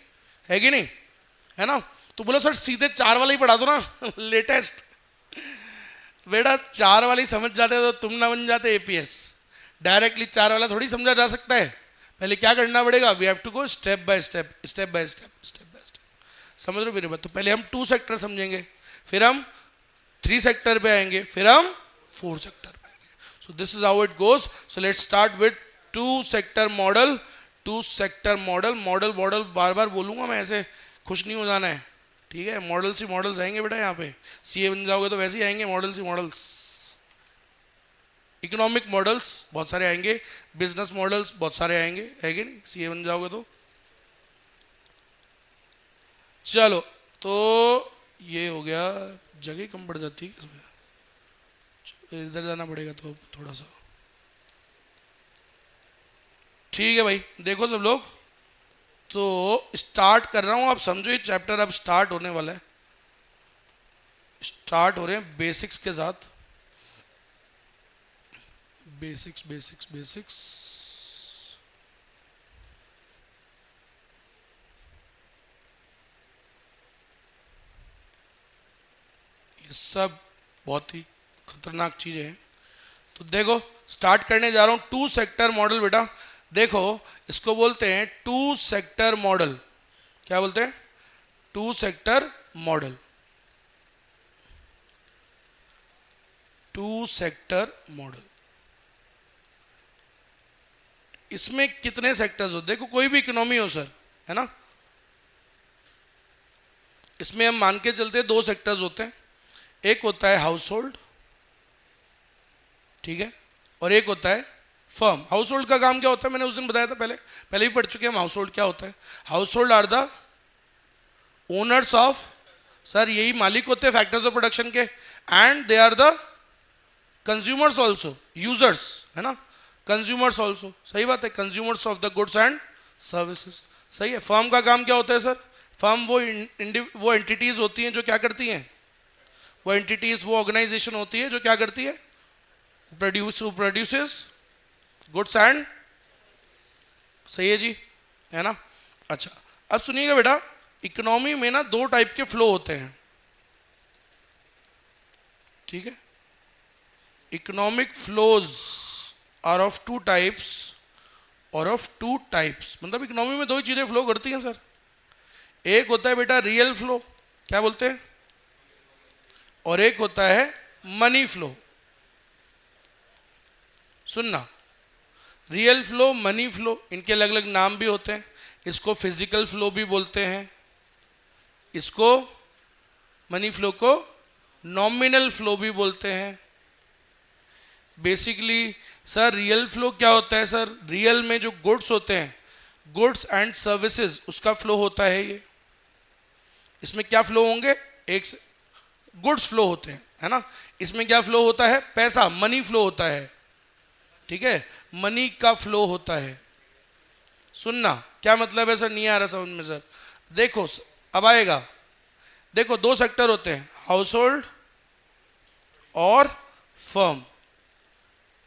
है कि नहीं? है ना? तो बोलो सर सीधे 4 वाला ही पढ़ा दो ना लेटेस्ट। बेटा 4 वाली समझ जाते तो तुम ना बन जाते एपीएस। डायरेक्टली 4 वाला थोड़ी समझा जा सकता है, पहले क्या करना पड़ेगा? We have to go step by step, step by step, step by step. समझ रहे हो मेरी बात? तो पहले हम 2 सेक्टर समझेंगे, फिर हम 3 सेक्टर पे आएंगे, फिर हम 4 सेक्टर पे आएंगे। So this is how it goes. So let's start with 2 sector model. 2 sector model, model model बार बार बोलूंगा मैं, ऐसे खुश नहीं हो जाना है, ठीक है? मॉडल्स ही मॉडल्स आएंगे बेटा, यहाँ पे सीए बन जाओगे तो वैसे ही आएंगे मॉडल्स ही मॉडल्स। इकोनॉमिक मॉडल्स बहुत सारे आएंगे, बिजनेस मॉडल्स बहुत सारे आएंगे, है कि नहीं? सीए बन जाओगे तो। चलो तो ये हो गया, जगह कम पड़ जाती है इसमें, इधर जाना पड़ेगा तो थोड़ा सा। ठीक है भाई, देखो सब लोग, तो स्टार्ट कर रहा हूं, आप समझो ये चैप्टर अब स्टार्ट होने वाला है। स्टार्ट हो रहे हैं बेसिक्स के साथ। Basics basics basics. ये सब बहुत ही खतरनाक चीजें हैं। तो देखो स्टार्ट करने जा रहा हूं 2 सेक्टर मॉडल। बेटा देखो इसको बोलते हैं 2 सेक्टर मॉडल। क्या बोलते हैं? 2 सेक्टर मॉडल। 2 sector model. इसमें कितने सेक्टर्स हो? देखो कोई भी इकोनॉमी हो सर, है ना, इसमें हम मान के चलते हैं 2 सेक्टर्स होते हैं। एक होता है हाउस होल्ड, ठीक है, और एक होता है फर्म। हाउस होल्ड का काम क्या होता है? मैंने उस दिन बताया था, पहले भी पढ़ चुके हैं हम हाउस होल्ड क्या होता है। Household are the owners of, sir यही मालिक होते हैं फैक्टर्स ऑफ प्रोडक्शन के, and they are the consumers also, users, है ना, कंज्यूमर्स ऑल्सो। सही बात है, consumers of the goods and services. सही है। फर्म का काम क्या होता है सर? फर्म वो एंटिटीज होती हैं जो क्या करती हैं, वो एंटिटीज, वो ऑर्गेनाइजेशन होती है जो क्या करती है? प्रोड्यूसेस गुड्स एंड, सही है जी, है ना। अच्छा अब सुनिएगा बेटा, इकोनॉमी में ना 2 टाइप के फ्लो होते हैं, ठीक है। Economic flows are of 2 types और ऑफ 2 टाइप्स। मतलब इकोनॉमी में 2 ही चीजें फ्लो करती हैं सर। एक होता है बेटा रियल फ्लो, क्या बोलते हैं, और एक होता है मनी फ्लो। सुनना, रियल फ्लो, मनी फ्लो, इनके अलग अलग नाम भी होते हैं। इसको फिजिकल फ्लो भी बोलते हैं, इसको मनी फ्लो को नॉमिनल फ्लो भी बोलते हैं। बेसिकली सर रियल फ्लो क्या होता है? सर रियल में जो गुड्स होते हैं, गुड्स एंड सर्विसेज, उसका फ्लो होता है ये। इसमें क्या फ्लो होंगे? एक गुड्स फ्लो होते हैं, है ना। इसमें क्या फ्लो होता है? पैसा, मनी फ्लो होता है। ठीक है, मनी का फ्लो होता है। सुनना क्या मतलब है सर, नहीं आ रहा समझ में सर? देखो अब आएगा। देखो दो सेक्टर होते हैं, हाउस होल्ड और फर्म,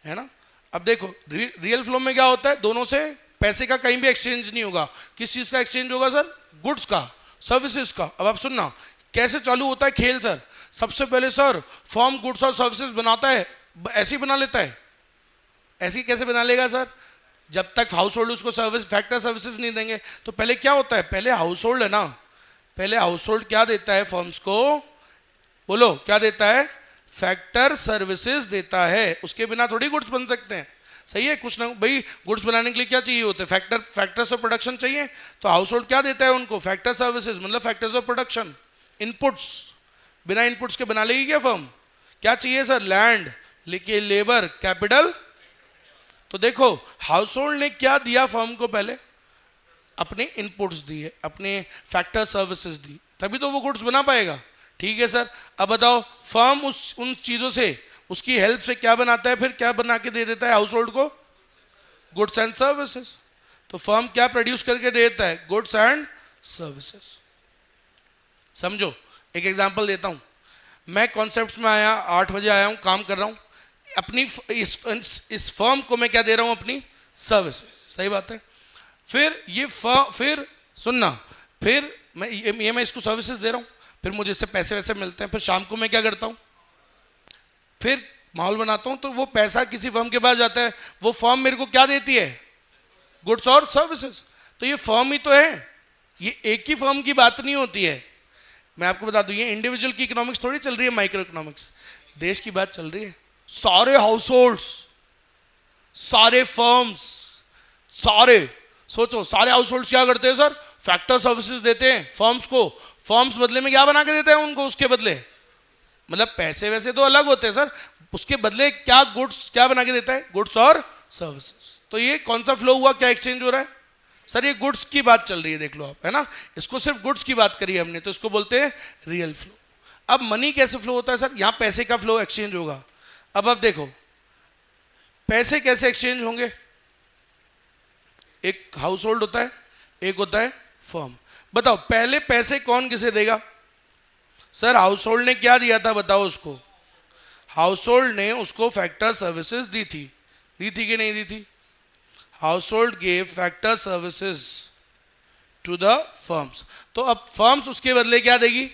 है ना। अब देखो रियल फ्लो में क्या होता है, दोनों से पैसे का कहीं भी एक्सचेंज नहीं होगा। किस चीज का एक्सचेंज होगा सर? गुड्स का, सर्विसेज का। अब आप सुनना कैसे चालू होता है खेल सर। सबसे पहले सर फर्म गुड्स और सर्विसेज बनाता है, ऐसे ही बना लेता है। ऐसे ही कैसे बना लेगा सर? जब तक हाउस होल्ड उसको सर्विस फैक्टर सर्विसेज नहीं देंगे। तो पहले क्या होता है, पहले हाउस होल्ड है ना, पहले हाउस होल्ड क्या देता है फर्म्स को? बोलो क्या देता है? फैक्टर सर्विसेज देता है। उसके बिना थोड़ी गुड्स बन सकते हैं, सही है। कुछ ना भाई, गुड्स बनाने के लिए क्या चाहिए होते हैं? फैक्टर्स ऑफ प्रोडक्शन चाहिए। तो हाउस होल्ड क्या देता है उनको? फैक्टर सर्विसेज, मतलब फैक्टर्स ऑफ प्रोडक्शन, इनपुट्स। बिना इनपुट्स के बना लेगी क्या फर्म? क्या चाहिए सर? लैंड, लिखिए लेबर, कैपिटल। तो देखो हाउस होल्ड ने क्या दिया फर्म को? पहले अपने इनपुट्स दिए, अपने फैक्टर सर्विसेज दी, तभी तो वो गुड्स बना पाएगा। ठीक है सर। अब बताओ फर्म उन चीजों से, उसकी हेल्प से क्या बनाता है? फिर क्या बना के दे देता है हाउस होल्ड को? Goods and services. तो फर्म क्या प्रोड्यूस करके देता है? Goods and services. समझो एक एग्जांपल देता हूं। मैं कॉन्सेप्ट्स में आया, 8 बजे आया हूं, काम कर रहा हूं अपनी इस फर्म को मैं क्या दे रहा हूं? अपनी सर्विस। सही बात है। फिर सुनना, फिर मैं इसको सर्विसेज दे रहा हूं, फिर मुझे इससे पैसे वैसे मिलते हैं। फिर शाम को मैं क्या करता हूं? फिर माहौल बनाता हूं, तो वो पैसा किसी फर्म के पास जाता है। वो फर्म मेरे को क्या देती है? गुड्स और सर्विसेज। तो ये फर्म ही तो है, ये एक ही फर्म की बात नहीं होती है। मैं आपको बता दूं, ये इंडिविजुअल की इकोनॉमिक्स थोड़ी चल रही है, माइक्रो इकोनॉमिक्स, देश की बात चल रही है। सारे हाउस होल्ड्स, सारे फर्म्स, सारे सोचो, सारे हाउस होल्ड्स क्या करते हैं सर? फैक्टर सर्विसेज देते हैं फर्म्स को। फर्म्स बदले में क्या बना के देते हैं उनको? उसके बदले, मतलब पैसे वैसे तो अलग होते हैं सर, उसके बदले क्या गुड्स क्या बना के देता है? गुड्स और सर्विसेज। तो ये कौन सा फ्लो हुआ? क्या एक्सचेंज हो रहा है सर? ये गुड्स की बात चल रही है, देख लो आप, है ना। इसको सिर्फ गुड्स की बात करी हमने, तो इसको बोलते हैं रियल फ्लो। अब मनी कैसे फ्लो होता है सर? यहां पैसे का फ्लो एक्सचेंज होगा। अब आप देखो पैसे कैसे एक्सचेंज होंगे। एक हाउस होल्ड होता है, एक होता है फर्म। बताओ पहले पैसे कौन किसे देगा? सर हाउस होल्ड ने क्या दिया था बताओ उसको? हाउस होल्ड ने उसको फैक्टर सर्विसेज दी थी कि नहीं दी थी? Household gave factor services to the firms. तो अब फर्म्स उसके बदले क्या देगी?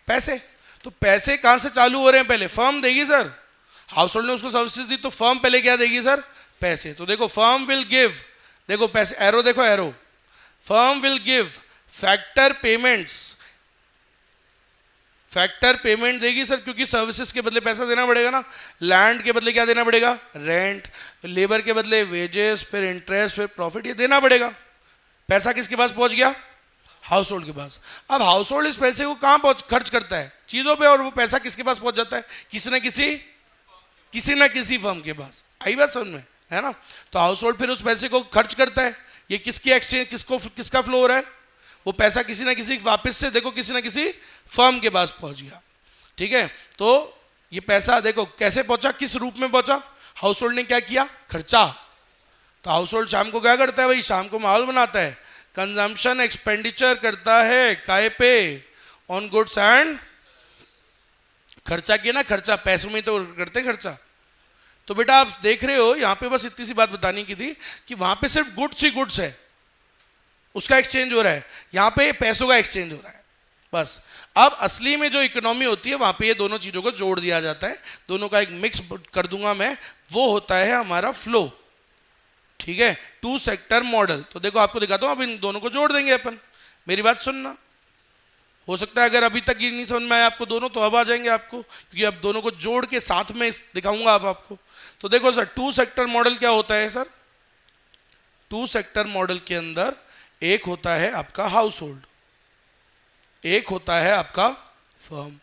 पैसे। तो पैसे कहां से चालू हो रहे हैं? पहले फर्म देगी सर। हाउस होल्ड ने उसको सर्विसेज दी, तो फर्म पहले क्या देगी सर? पैसे। तो देखो फर्म विल गिव, देखो पैसे, एरो देखो arrow, firm will give factor payments. Factor payment देगी सर, क्योंकि सर्विसेज के बदले पैसा देना पड़ेगा ना। लैंड के बदले क्या देना पड़ेगा? रेंट। लेबर के बदले वेजेस, फिर इंटरेस्ट, फिर प्रॉफिट, ये देना पड़ेगा। पैसा किसके पास पहुंच गया? हाउस होल्ड के पास। अब हाउस होल्ड इस पैसे को कहां खर्च करता है? चीजों पे, और वो पैसा किसके पास पहुंच जाता है? किसी ना किसी फर्म के पास। आई बात समझ में, है ना। तो हाउस होल्ड फिर उस पैसे को खर्च करता है। ये किसकी एक्सचेंज, किसका फ्लो हो रहा है? वो पैसा किसी ना किसी वापस से देखो किसी ना किसी फर्म के पास पहुंच गया। ठीक है। तो ये पैसा देखो कैसे पहुंचा, किस रूप में पहुंचा? हाउस होल्ड ने क्या किया? खर्चा। तो हाउस होल्ड शाम को क्या करता है भाई? शाम को माहौल बनाता है, कंजम्पशन एक्सपेंडिचर करता है, काय पे? On goods and. खर्चा किया ना, खर्चा पैसों में तो करते हैं खर्चा। तो बेटा आप देख रहे हो, यहां पे बस इतनी सी बात बताने की थी कि वहां पे सिर्फ गुड्स ही गुड्स है, उसका एक्सचेंज हो रहा है। यहां पे पैसों का एक्सचेंज हो रहा है बस। अब असली में जो इकोनॉमी होती है, वहां पे ये दोनों चीजों को जोड़ दिया जाता है, दोनों का एक मिक्स कर दूंगा मैं, वो होता है हमारा फ्लो। ठीक है, टू सेक्टर मॉडल। तो देखो आपको दिखाता हूं, अब इन दोनों को जोड़ देंगे अपन। मेरी बात सुनना, हो सकता है अगर अभी तक ये नहीं समझ में आया आपको दोनों, तो अब आ जाएंगे आपको, क्योंकि अब दोनों को जोड़ के साथ में दिखाऊंगा अब आपको। तो देखो सर, टू सेक्टर मॉडल क्या होता है सर? टू सेक्टर मॉडल के अंदर एक होता है आपका हाउस होल्ड, एक होता है आपका फर्म।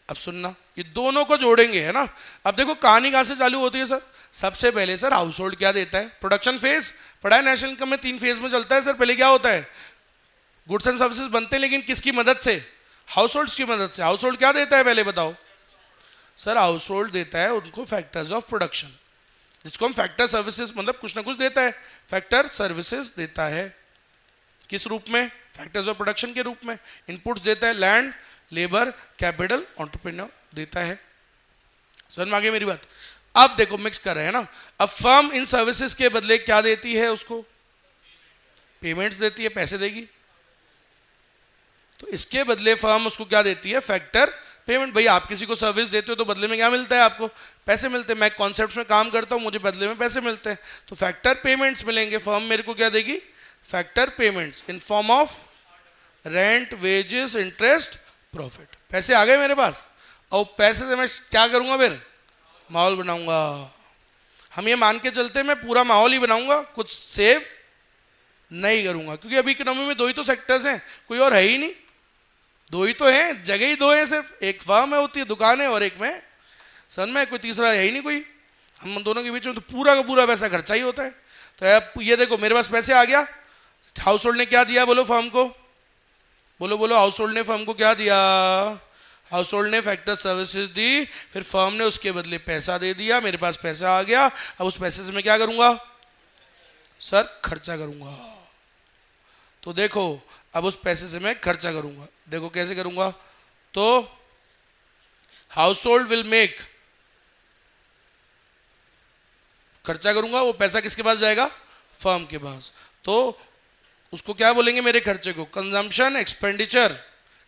अब सुनना, ये दोनों को जोड़ेंगे, है ना। अब देखो कहानी कहां से चालू होती है सर? सबसे पहले सर हाउस होल्ड क्या देता है? प्रोडक्शन फेज पढ़ा है नेशनल इनकम में, 3 फेज में चलता है सर। पहले क्या होता है? गुड्स एंड सर्विसेज बनते हैं, लेकिन किसकी मदद से? हाउस होल्ड की मदद से। हाउस होल्ड क्या देता है पहले बताओ? सर हाउस होल्ड देता है उनको फैक्टर्स ऑफ प्रोडक्शन। जिसको हम फैक्टर सर्विसेज, मतलब कुछ ना कुछ देता है, फैक्टर सर्विसेज देता है। किस रूप में? फैक्टर्स ऑफ प्रोडक्शन के रूप में। इनपुट्स देता है, लैंड, लेबर, कैपिटल, एंटरप्रेन्योर देता है। समझ में आ गई मेरी बात? अब देखो मिक्स कर रहे हैं ना। अब फर्म इन सर्विसेज के बदले क्या देती है उसको? पेमेंट्स देती है, पैसे देगी। तो इसके बदले फर्म उसको क्या देती है? Factor payment. भाई आप किसी को सर्विस देते हो तो बदले में क्या मिलता है आपको? पैसे मिलते हैं। मैं कॉन्सेप्ट में काम करता हूं, मुझे बदले में पैसे मिलते हैं, तो फैक्टर पेमेंट्स मिलेंगे। फर्म मेरे को क्या देगी? Factor payments in form of rent, wages, interest, profit. पैसे आ गए मेरे पास, और पैसे से मैं क्या करूंगा? फिर माहौल बनाऊंगा। हम ये मान के चलते हैं मैं पूरा माहौल ही बनाऊंगा, कुछ सेव नहीं करूंगा, क्योंकि अभी इकोनॉमी में दो ही तो सेक्टर्स हैं, कोई और है ही नहीं। दो ही तो हैं, जगह ही दो हैं सिर्फ। एक फर्म है, होती है दुकान है, और एक में सन में कोई तीसरा है ही नहीं कोई। हम दोनों के बीच में तो पूरा का पूरा पैसा खर्चा ही होता है। तो अब ये देखो मेरे पास पैसे आ गया, हाउस होल्ड ने क्या दिया बोलो फर्म को? बोलो बोलो, हाउस होल्ड ने फर्म को क्या दिया? हाउस होल्ड ने फैक्टर सर्विसेज दी, फिर फर्म ने उसके बदले पैसा दे दिया, मेरे पास पैसा आ गया। अब उस पैसे से मैं क्या करूंगा? सर खर्चा करूंगा। तो देखो अब उस पैसे से मैं खर्चा करूंगा, देखो कैसे करूंगा? तो हाउस होल्ड विल मेक, खर्चा करूंगा, वो पैसा किसके पास जाएगा? फर्म के पास। तो उसको क्या बोलेंगे मेरे खर्चे को? Consumption expenditure.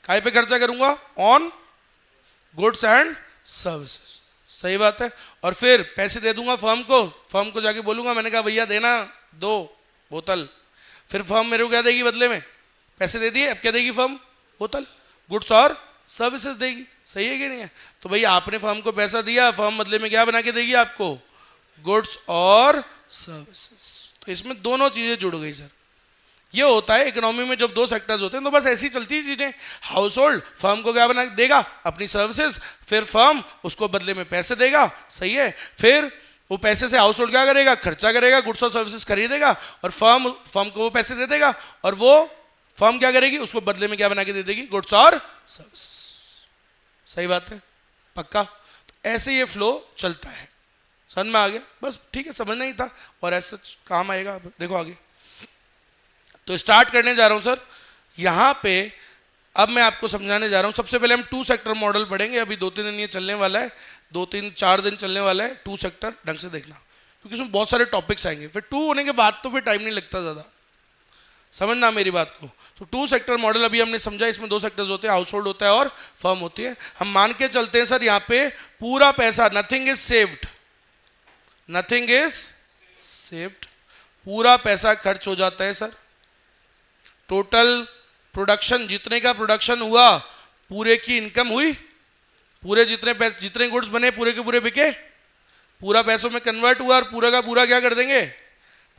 काय पे खर्चा करूंगा? On goods and services. सही बात है। और फिर पैसे दे दूंगा फर्म को जाके बोलूंगा, मैंने कहा भैया देना 2 बोतल। फिर फर्म मेरे को क्या देगी बदले में? पैसे दे दिए, अब क्या देगी फर्म? बोतल, गुड्स और सर्विसेज देगी। सही है कि नहीं है? तो भैया आपने फर्म को पैसा दिया, फर्म बदले में क्या बना के देगी आपको? गुड्स और सर्विसेज। तो इसमें दोनों चीजें जुड़ गई सर। ये होता है इकोनॉमी में जब दो सेक्टर्स होते हैं, तो बस ऐसी चलती है चीजें। हाउस होल्ड फर्म को क्या बना देगा? अपनी सर्विसेज, फिर फर्म उसको बदले में पैसे देगा। सही है। फिर वो पैसे से हाउस होल्ड क्या करेगा? खर्चा करेगा, गुड्स और सर्विसेज खरीदेगा, और फर्म को वो पैसे दे देगा, और वो फर्म क्या करेगी? उसको बदले में क्या बना के दे देगी? गुड्स और सर्विसेज। सही बात है? पक्का? तो ऐसे ये फ्लो चलता है। समझ में आ गया? बस ठीक है, समझना ही था, और ऐसा काम आएगा। देखो आगे तो स्टार्ट करने जा रहा हूं सर। यहां पे अब मैं आपको समझाने जा रहा हूं। सबसे पहले हम 2 सेक्टर मॉडल पढ़ेंगे। अभी 2-3 दिन ये चलने वाला है, 2-3-4 दिन चलने वाला है 2 सेक्टर। ढंग से देखना, क्योंकि इसमें बहुत सारे टॉपिक्स आएंगे। फिर 2 होने के बाद तो फिर टाइम नहीं लगता ज़्यादा, समझना मेरी बात को। तो 2 सेक्टर मॉडल अभी हमने समझा। इसमें 2 सेक्टर्स होते हैं, हाउस होल्ड होता है और फर्म होती है। हम मान के चलते हैं सर यहाँ पे पूरा पैसा, nothing is saved, nothing is saved, पूरा पैसा खर्च हो जाता है सर। टोटल प्रोडक्शन, जितने का प्रोडक्शन हुआ पूरे की इनकम हुई, पूरे जितने गुड्स बने पूरे के पूरे बिके, पूरा पैसों में कन्वर्ट हुआ, और पूरा का पूरा क्या कर देंगे?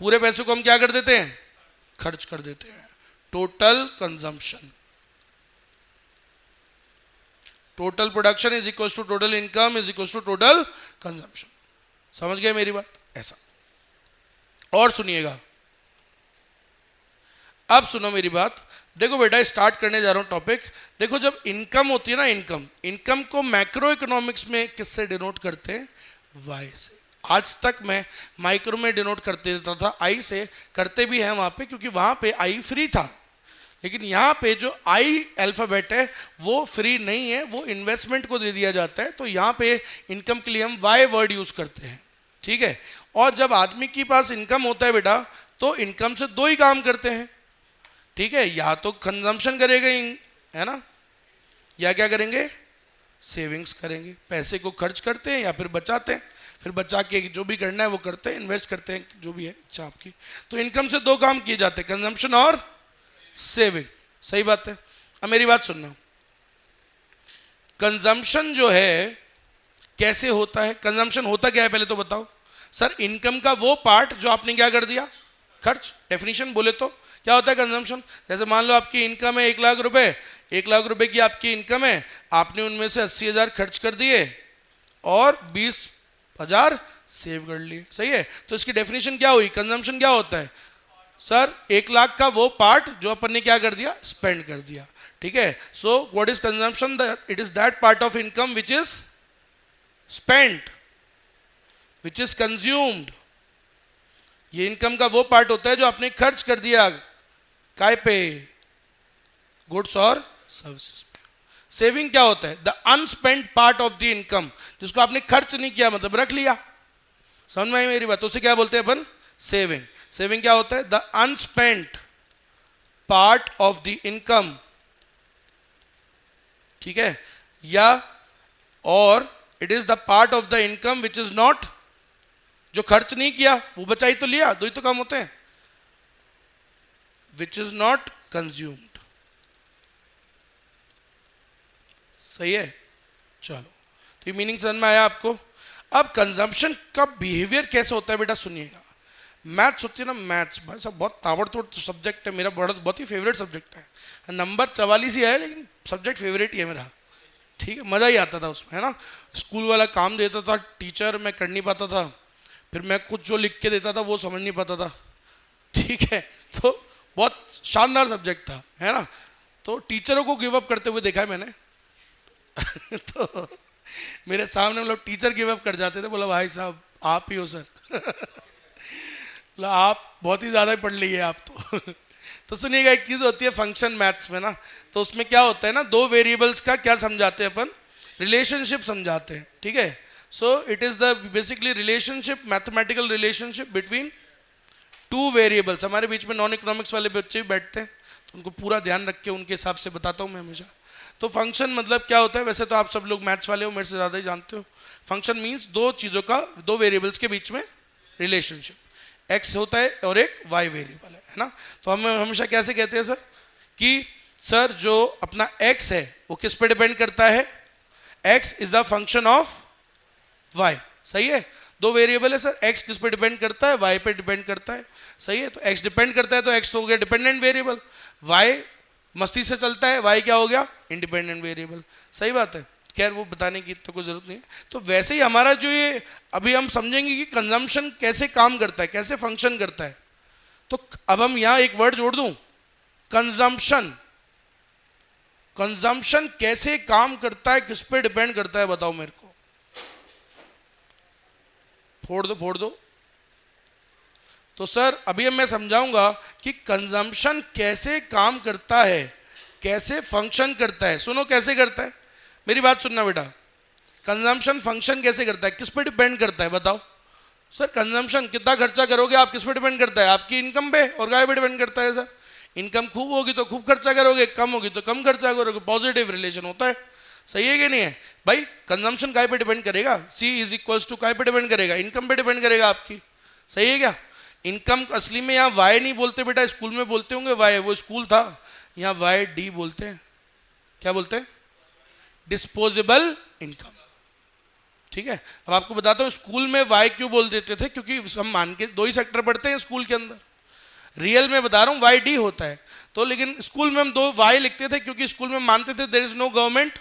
पूरे पैसों को हम क्या कर देते हैं? खर्च कर देते हैं। Total consumption, total production is equal to total income is equal to total consumption. समझ गए मेरी बात? ऐसा। और सुनिएगा, अब सुनो मेरी बात। देखो बेटा, स्टार्ट करने जा रहा हूं टॉपिक। देखो जब इनकम होती है ना, इनकम को मैक्रो इकोनॉमिक्स में किससे डिनोट करते हैं? वाई से। आज तक मैं माइक्रो में डिनोट करते रहता था, आई से। करते भी हैं वहां पे, क्योंकि वहां पे आई फ्री था। लेकिन यहाँ पे जो आई अल्फाबेट है वो फ्री नहीं है, वो इन्वेस्टमेंट को दे दिया जाता है। तो यहाँ पे इनकम के लिए हम वाई वर्ड यूज करते हैं, ठीक है। और जब आदमी के पास इनकम होता है बेटा, तो इनकम से 2 ही काम करते हैं, ठीक है। या तो कंजम्पशन करेंगे, है ना, या क्या करेंगे? सेविंग्स करेंगे। पैसे को खर्च करते हैं या फिर बचाते हैं, फिर बचा के जो भी करना है वो करते हैं, इन्वेस्ट करते हैं, जो भी है इच्छा आपकी। तो इनकम से 2 काम किए जाते हैं, कंजम्पशन और सेविंग। सही बात है। अब मेरी बात सुनना, कंजम्पशन जो है कैसे होता है? कंजम्पशन होता क्या है पहले तो बताओ सर। इनकम का वो पार्ट जो आपने क्या कर दिया? खर्च। डेफिनेशन बोले तो क्या होता है कंजम्पशन? जैसे मान लो आपकी इनकम है 1 लाख रुपए, 1 लाख रुपए की आपकी इनकम है, आपने उनमें से 80,000 खर्च कर दिए और 20,000 सेव कर लिए। सही है। तो इसकी डेफिनेशन क्या हुई? कंजम्पशन क्या होता है सर? 1 लाख का वो पार्ट जो अपन ने क्या कर दिया? स्पेंड कर दिया, ठीक है। So what is consumption? It is that part of income which is spent which is consumed, ये इनकम का वो पार्ट होता है जो आपने खर्च कर दिया काय पे, गुड्स और सर्विसेज पे। सेविंग क्या होता है, the unspent part of the income, जिसको आपने खर्च नहीं किया मतलब रख लिया। समझ में आई मेरी बात? तो उसे क्या बोलते हैं अपन, सेविंग। सेविंग क्या होता है, the unspent part of the income, ठीक है, या और it is the part of the income which is not, जो खर्च नहीं किया वो बचा ही तो लिया, दो ही तो काम होते हैं, विच इज नॉट कंज्यूम्ड। सही है, चलो, तो ये मीनिंग समझ में आया आपको। अब कंजम्पशन का बिहेवियर कैसे होता है बेटा सुनिएगा। मैथ्स होती है ना, मैथ्स भाई साहब बहुत ताबड़तोड़ सब्जेक्ट है मेरा, बहुत ही फेवरेट सब्जेक्ट है। नंबर 44 ही है लेकिन सब्जेक्ट फेवरेट ही है मेरा, ठीक है, मज़ा ही आता था उसमें, है ना। स्कूल वाला काम देता था टीचर, मैं कर नहीं पाता था, फिर मैं कुछ जो लिख के देता था वो समझ नहीं पाता था, ठीक है, तो बहुत शानदार सब्जेक्ट था, है ना। तो टीचरों को गिव अप करते हुए देखा है मैंने तो मेरे सामने मतलब टीचर गिव अप कर जाते थे, बोला भाई साहब आप ही हो सर बोला आप बहुत ही ज़्यादा पढ़ लिए आप तो सुनिएगा, एक चीज़ होती है फंक्शन मैथ्स में ना, तो उसमें क्या होता है ना, दो वेरिएबल्स का क्या समझाते हैं अपन, रिलेशनशिप समझाते हैं, ठीक है। So it is the basically relationship, mathematical relationship between two variables. हमारे बीच में नॉन इकोनॉमिक्स वाले बच्चे भी बैठते हैं तो उनको पूरा ध्यान रख के उनके हिसाब से बताता हूँ मैं हमेशा। तो फंक्शन मतलब क्या होता है, वैसे तो आप सब लोग मैथ्स वाले हो, मेरे से ज़्यादा ही जानते हो। फंक्शन मीन्स दो चीज़ों का, दो वेरिएबल्स के बीच में रिलेशनशिप, एक्स होता है और एक वाई वेरिएबल है ना। तो हम हमेशा कैसे कहते हैं सर कि सर जो अपना एक्स है वो किस पे डिपेंड करता है, X is a function of Y, सही है। दो वेरिएबल है सर, एक्स किस पे डिपेंड करता है, वाई पे डिपेंड करता है, सही है। तो एक्स डिपेंड करता है तो एक्स तो हो गया डिपेंडेंट वेरिएबल, वाई मस्ती से चलता है, वाई क्या हो गया, इंडिपेंडेंट वेरिएबल, सही बात है। खैर वो बताने की तो कोई जरूरत नहीं है। तो वैसे ही हमारा जो ये अभी हम समझेंगे कि कंजम्पशन कैसे काम करता है, कैसे फंक्शन करता है। तो अब हम यहां एक वर्ड जोड़ दूं, कंजम्पशन। कंजम्पशन कैसे काम करता है, किस पे डिपेंड करता है, बताओ मेरे को। फोड़ दो। तो सर अभी मैं समझाऊंगा कि कंजम्पशन कैसे काम करता है, कैसे फंक्शन करता है। सुनो कैसे करता है, मेरी बात सुनना बेटा। कंजम्पशन फंक्शन कैसे करता है, किस पे डिपेंड करता है, बताओ। सर कंजम्पशन कितना खर्चा करोगे आप, किस पे डिपेंड करता है, आपकी इनकम पे और काय पे डिपेंड करता है सर। इनकम खूब होगी तो खूब खर्चा करोगे, कम होगी तो कम खर्चा करोगे, पॉजिटिव रिलेशन होता है, सही है कि नहीं है भाई। कंजम्पशन काय पे डिपेंड करेगा, सी इज इक्वल्स टू काय पे डिपेंड करेगा, इनकम पे डिपेंड करेगा आपकी, सही है क्या। इनकम असली में यहाँ वाई नहीं बोलते बेटा, स्कूल में बोलते होंगे वाई, वो स्कूल था, यहाँ वाई डी बोलते हैं। क्या बोलते हैं, डिस्पोजेबल इनकम, ठीक है। अब आपको बताता हूँ स्कूल में वाई क्यों बोल देते थे, क्योंकि हम मान के दो ही सेक्टर पढ़ते हैं स्कूल के अंदर, रियल में बता रहा हूँ वाई डी होता है। तो लेकिन स्कूल में हम दो वाई लिखते थे क्योंकि स्कूल में मानते थे there is no government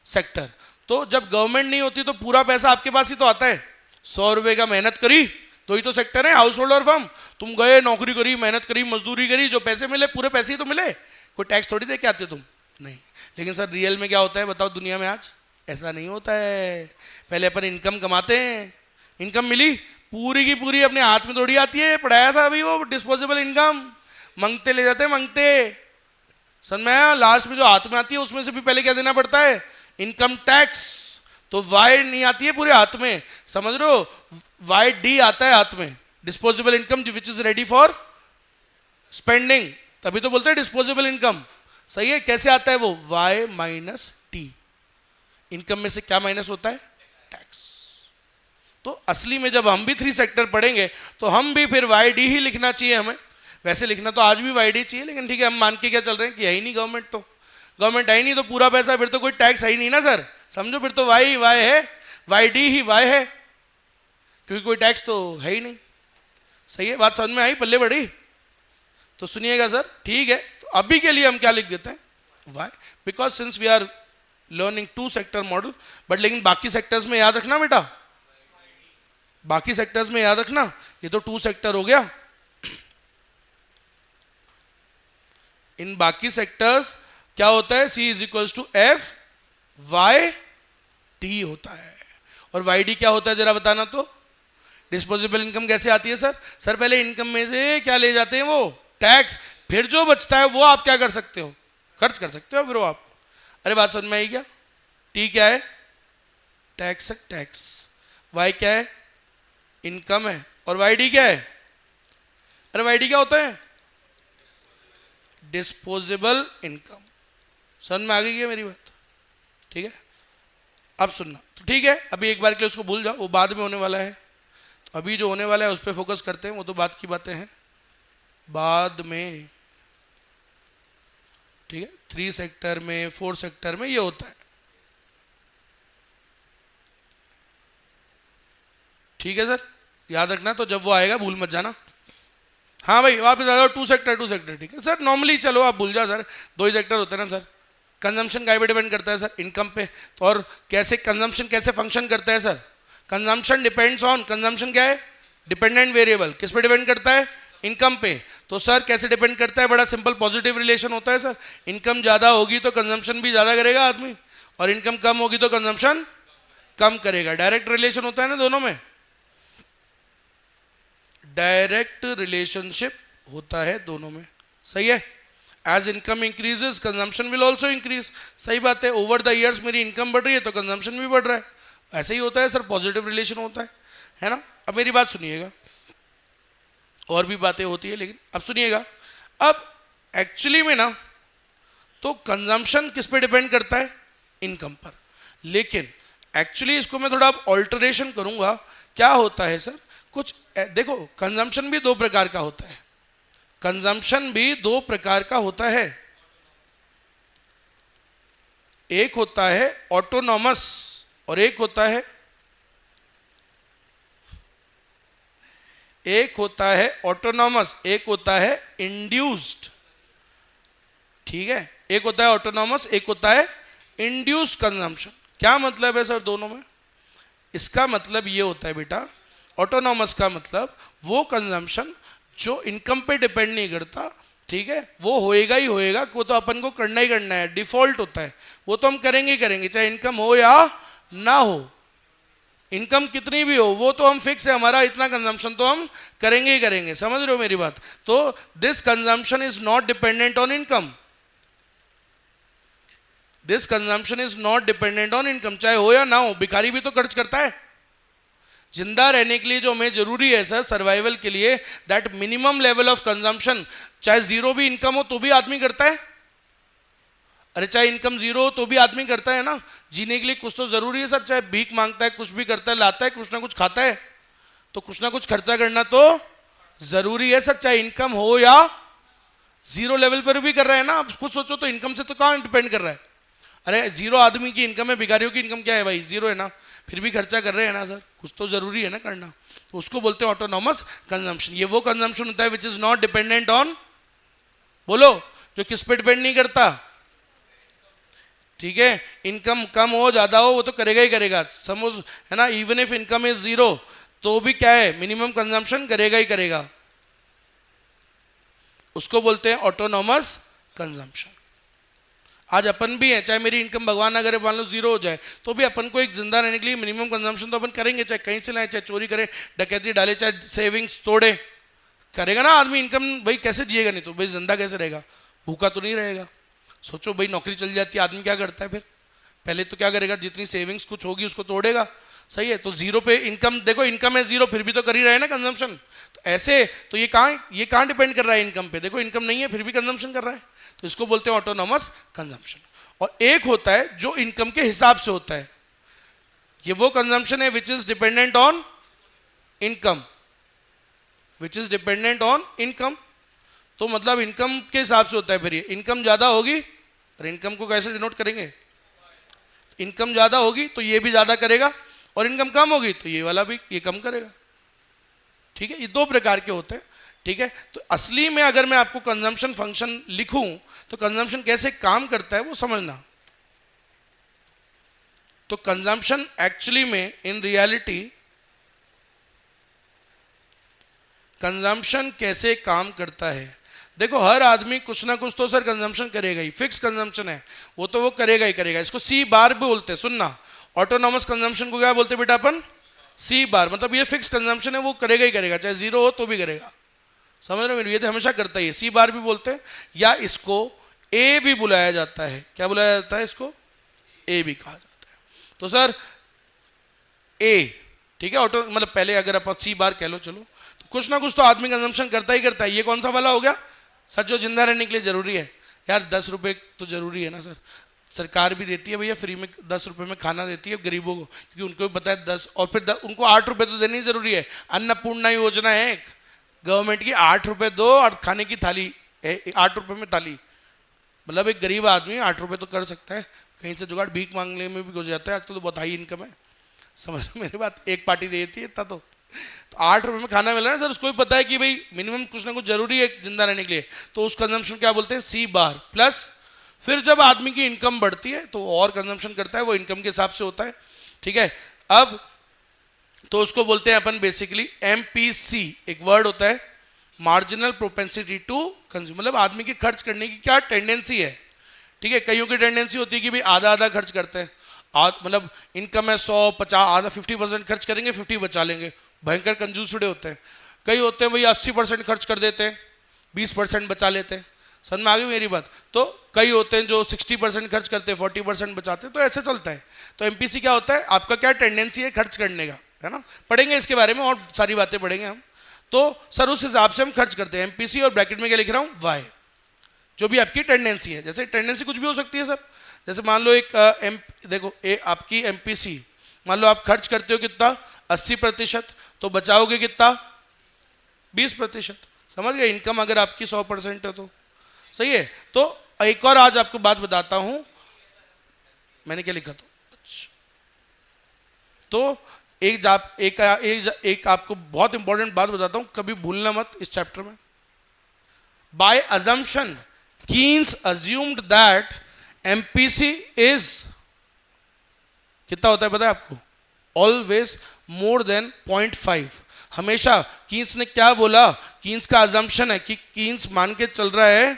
sector. तो जब गवर्नमेंट नहीं होती तो पूरा पैसा आपके पास ही तो आता है। 100 रुपए का मेहनत करी तो ही तो सेक्टर है, हाउस होल्ड और फर्म। तुम गए नौकरी करी, मेहनत करी, मजदूरी करी, जो पैसे मिले पूरे पैसे ही तो मिले, कोई टैक्स थोड़ी दे के आते तुम, नहीं। लेकिन सर रियल में क्या होता है बताओ, दुनिया में आज ऐसा नहीं होता है। पहले अपन इनकम कमाते हैं, इनकम मिली पूरी की पूरी अपने हाथ में थोड़ी आती है, पढ़ाया था अभी वो डिस्पोजेबल इनकम, मांगते ले जाते हैं, मांगते सर मैं लास्ट में जो हाथ में आती है उसमें से भी पहले क्या देना पड़ता है, इनकम टैक्स। तो वाई नहीं आती है पूरे हाथ में, समझ रहे हो, वाई डी आता है हाथ में, disposable income which is ready for spending, तभी तो बोलते हैं डिस्पोजेबल इनकम, सही है। कैसे आता है वो, वाई माइनस टी, इनकम में से क्या माइनस होता है, टैक्स। तो असली में जब हम भी 3 सेक्टर पढ़ेंगे तो हम भी फिर वाई डी ही लिखना चाहिए हमें। वैसे लिखना तो आज भी वाई डी चाहिए, लेकिन ठीक है हम मान के क्या चल रहे हैं कि है ही नहीं गवर्नमेंट, तो गवर्नमेंट है ही नहीं तो पूरा पैसा, फिर तो कोई टैक्स है ही नहीं ना सर, समझो फिर तो वाई वाई है, वाई डी ही वाई है, क्योंकि कोई टैक्स तो है ही नहीं, सही है। बात समझ में आई, पल्ले बढ़ी। तो सुनिएगा सर, ठीक है, तो अभी के लिए हम क्या लिख देते हैं, Y, because since we are learning 2 sector model, but लेकिन बाकी सेक्टर्स में याद रखना बेटा, बाकी सेक्टर्स में याद रखना, ये तो 2 सेक्टर हो गया, इन बाकी सेक्टर्स क्या होता है, C is equals to F Y T होता है। और वाई डी क्या होता है जरा बताना तो, डिस्पोजेबल इनकम कैसे आती है सर? सर पहले इनकम में से क्या ले जाते हैं वो टैक्स, फिर जो बचता है वो आप क्या कर सकते हो, खर्च कर सकते हो फिर वो आप। अरे बात समझ में आई क्या? टी क्या है? टैक्स है, टैक्स। वाई क्या है? इनकम है। और वाई डी क्या है? अरे वाई डी क्या होता है? Disposable income. समझ में आ गई है मेरी बात? ठीक है, अब सुनना तो ठीक है, अभी एक बार के लिए उसको भूल जाओ, वो बाद में होने वाला है। तो अभी जो होने वाला है उस पर फोकस करते हैं, वो तो बात की बातें हैं बाद में। ठीक है, 3 सेक्टर में 4 सेक्टर में ये होता है। ठीक है सर, याद रखना, तो जब वो आएगा भूल मत जाना। हाँ भाई वापस आ जाओ, 2 सेक्टर 2 सेक्टर। ठीक है सर, नॉर्मली चलो आप भूल जाओ सर, 2 ही सेक्टर होते हैं ना सर। कंजम्पशन काय पे डिपेंड करता है सर? इनकम पे। तो और कैसे कंजम्पशन कैसे फंक्शन करता है sir? Consumption depends on, consumption क्या है? Dependent variable. किस पे डिपेंड करता है? इनकम पे। तो सर कैसे डिपेंड करता है? बड़ा सिंपल पॉजिटिव रिलेशन होता है सर। इनकम ज्यादा होगी तो कंजम्पशन भी ज्यादा करेगा आदमी, और इनकम कम होगी तो कंजम्पशन कम करेगा। डायरेक्ट रिलेशन होता है ना दोनों में, डायरेक्ट रिलेशनशिप होता है दोनों में। सही है, as income increases consumption will also increase. सही बात है, ओवर द ईयर्स मेरी इनकम बढ़ रही है तो कंजम्पशन भी बढ़ रहा है। ऐसे ही होता है सर, पॉजिटिव रिलेशन होता है ना। अब मेरी बात सुनिएगा, और भी बातें होती है लेकिन अब सुनिएगा। अब एक्चुअली में ना तो कंजम्पशन किस पे डिपेंड करता है? इनकम पर। लेकिन एक्चुअली इसको मैं थोड़ा ऑल्टरेशन करूंगा। क्या होता है सर? कुछ देखो, कंजम्पशन भी 2 प्रकार का होता है। कंजम्पशन भी 2 प्रकार का होता है। एक होता है ऑटोनॉमस और एक होता है ऑटोनॉमस, एक होता है इंड्यूस्ड। ठीक है, एक होता है ऑटोनॉमस, एक होता है इंड्यूस्ड कंजम्पशन। क्या मतलब है सर दोनों में? इसका मतलब ये होता है बेटा, ऑटोनॉमस का मतलब वो कंजम्पशन जो इनकम पे डिपेंड नहीं करता। ठीक है, वो होएगा ही होएगा, वो तो अपन को करना ही करना है, डिफॉल्ट होता है, वो तो हम करेंगे ही करेंगे, चाहे इनकम हो या ना हो। इनकम कितनी भी हो वो तो हम फिक्स है, हमारा इतना कंजम्पशन तो हम करेंगे ही करेंगे। समझ रहे हो मेरी बात? तो this consumption is not dependent on income, this consumption is not dependent on income, चाहे हो या ना हो। भिखारी भी तो खर्च करता है। जिंदा रहने के लिए जो हमें जरूरी है सर, सर्वाइवल के लिए, that minimum level of consumption, चाहे जीरो भी इनकम हो तो भी आदमी करता है। अरे चाहे इनकम जीरो हो तो भी आदमी करता है ना, जीने के लिए कुछ तो जरूरी है सर। चाहे भीख मांगता है, कुछ भी करता है, लाता है, कुछ ना कुछ खाता है, तो कुछ ना कुछ खर्चा करना तो जरूरी है सर, चाहे इनकम हो या जीरो लेवल पर भी कर रहा है ना। आप खुद सोचो तो इनकम से तो कहाँ डिपेंड कर रहा है? अरे जीरो आदमी की इनकम है, भिखारियों की इनकम क्या है भाई? जीरो है ना, फिर भी खर्चा कर रहे हैं ना सर, कुछ तो जरूरी है ना करना। तो उसको बोलते हैं ऑटोनॉमस कंजम्पशन। ये वो कंजम्पशन होता है विच इज नॉट डिपेंडेंट ऑन, बोलो, जो किस पे डिपेंड नहीं करता। ठीक है, इनकम कम हो ज्यादा हो वो तो करेगा ही करेगा, समझ है ना। Even if income is zero तो भी क्या है, मिनिमम कंजम्पशन करेगा ही करेगा। उसको बोलते हैं ऑटोनॉमस कंजम्पशन। आज अपन भी हैं, चाहे मेरी इनकम भगवान ना करे मान लो जीरो हो जाए, तो भी अपन को एक जिंदा रहने के लिए मिनिमम कंजम्पशन तो अपन करेंगे, चाहे कहीं से लाए, चाहे चोरी करे, डकैती डाले, चाहे सेविंग्स तोड़े, करेगा ना आदमी। इनकम भाई कैसे जिएगा, नहीं तो भाई जिंदा कैसे रहेगा, भूखा तो नहीं रहेगा। सोचो भाई नौकरी चल जाती है, आदमी क्या करता है फिर? पहले तो क्या करेगा, जितनी सेविंग्स कुछ होगी उसको तोड़ेगा। सही है, तो जीरो पे इनकम, देखो इनकम है जीरो फिर भी तो कर ही रहे हैं ना कंजम्पशन। तो ऐसे तो ये कहाँ डिपेंड कर रहा है इनकम पे? देखो इनकम नहीं है फिर भी कंजम्पशन कर रहा है, तो इसको बोलते हैं ऑटोनॉमस कंजम्पशन। और एक होता है जो इनकम के हिसाब से होता है, ये वो कंजम्पशन है which is dependent on income, which is dependent on income. तो मतलब इनकम के हिसाब से होता है। फिर ये इनकम ज्यादा होगी, और इनकम को कैसे डिनोट करेंगे? इनकम ज्यादा होगी तो ये भी ज्यादा करेगा, और इनकम कम होगी तो ये वाला भी ये कम करेगा। ठीक है, ये 2 प्रकार के होते हैं। ठीक है, तो असली में अगर मैं आपको कंजम्पशन फंक्शन लिखूं तो कंजम्पशन कैसे काम करता है वो समझना। तो कंजम्पशन एक्चुअली में इन रियलिटी कंजम्पशन कैसे काम करता है, देखो हर आदमी कुछ ना कुछ तो सर कंजम्पशन करेगा ही, फिक्स कंजम्पशन है वो तो वो करेगा ही करेगा। इसको सी बार भी बोलते हैं, सुनना। ऑटोनॉमस कंजम्पशन को क्या बोलते हैं बेटा अपन? सी बार, मतलब ये फिक्स कंजम्पशन है, वो करेगा ही करेगा, चाहे जीरो हो तो भी करेगा। समझ रहे हो मेरी? ये तो हमेशा करता ही है। सी बार भी बोलते हैं, या इसको ए भी बुलाया जाता है। क्या बुलाया जाता है इसको? ए भी कहा जाता है। तो सर ए, ठीक है, ऑटो मतलब पहले अगर आप सी बार कह लो, चलो, तो कुछ ना कुछ तो आदमी कंजम्पशन करता ही करता है। ये कौन सा वाला हो गया? सर जो जिंदा रहने के लिए जरूरी है यार, 10 रुपए तो जरूरी है ना सर, सरकार भी देती है भैया फ्री में, 10 रुपए में खाना देती है गरीबों को, क्योंकि उनको भी पता है 10, और फिर उनको 8 रुपए तो देनी जरूरी है। अन्नपूर्णा योजना है एक गवर्नमेंट की, 8 रुपए दो और खाने की थाली, 8 रुपए में थाली, मतलब एक गरीब आदमी 8 रुपए तो कर सकता है, कहीं से जुगाड़ भीख मांगने में भी गुजर जाता है, आजकल तो बहुत हाई इनकम है। समझ मेरी बात? एक पार्टी देती है इतना तो 8 रुपए में खाना मिल रहा है सर, उसको भी पता है कि भाई मिनिमम कुछ ना कुछ जरूरी है जिंदा रहने के लिए, तो उस कंजम्पशन क्या बोलते हैं? सी बार प्लस। फिर जब आदमी की इनकम बढ़ती है तो और कंजम्पशन करता है, वो इनकम के हिसाब से होता है, ठीक है। अब तो उसको बोलते हैं अपन बेसिकली एमपीसी, एक वर्ड होता है मार्जिनल प्रोपेंसिटी टू कंज्यूम, मतलब आदमी की खर्च करने की क्या टेंडेंसी है, ठीक है। कईयों की टेंडेंसी होती है कि भाई आधा आधा खर्च करते हैं, मतलब इनकम है 100 50, आधा 50% खर्च करेंगे, 50 बचा लेंगे, भयंकर कंजूस उड़े होते हैं। कई होते हैं भैया 80% खर्च कर देते हैं, 20% बचा लेते हैं। समझ में आ गई मेरी बात? तो कई होते हैं जो 60% खर्च करते हैं, 40% बचाते हैं, तो ऐसे चलता है। तो एमपीसी क्या होता है? आपका क्या टेंडेंसी है खर्च करने का, है ना, पढ़ेंगे इसके बारे में और सारी बातें पढ़ेंगे हम। तो सर उस हिसाब से हम खर्च करते हैं एमपीसी, और ब्रैकेट में क्या लिख रहा हूँ? वाई, जो भी आपकी टेंडेंसी है। जैसे टेंडेंसी कुछ भी हो सकती है सर, जैसे मान लो एक देखो आपकी एमपीसी, मान लो आप खर्च करते हो कितना? 80%, तो बचाओगे कितना? 20%। समझ गए? इनकम अगर आपकी 100% है तो सही है। तो एक और आज आपको बात बताता हूं, मैंने क्या लिखा था? अच्छा, तो एक आपको बहुत इंपॉर्टेंट बात बताता हूं, कभी भूलना मत इस चैप्टर में। By assumption Keynes assumed that MPC is, कितना होता है पता है आपको? Always more than 0.5। हमेशा कीन्स ने क्या बोला? कीन्स का अजम्पशन है कि कीन्स मान के चल रहा है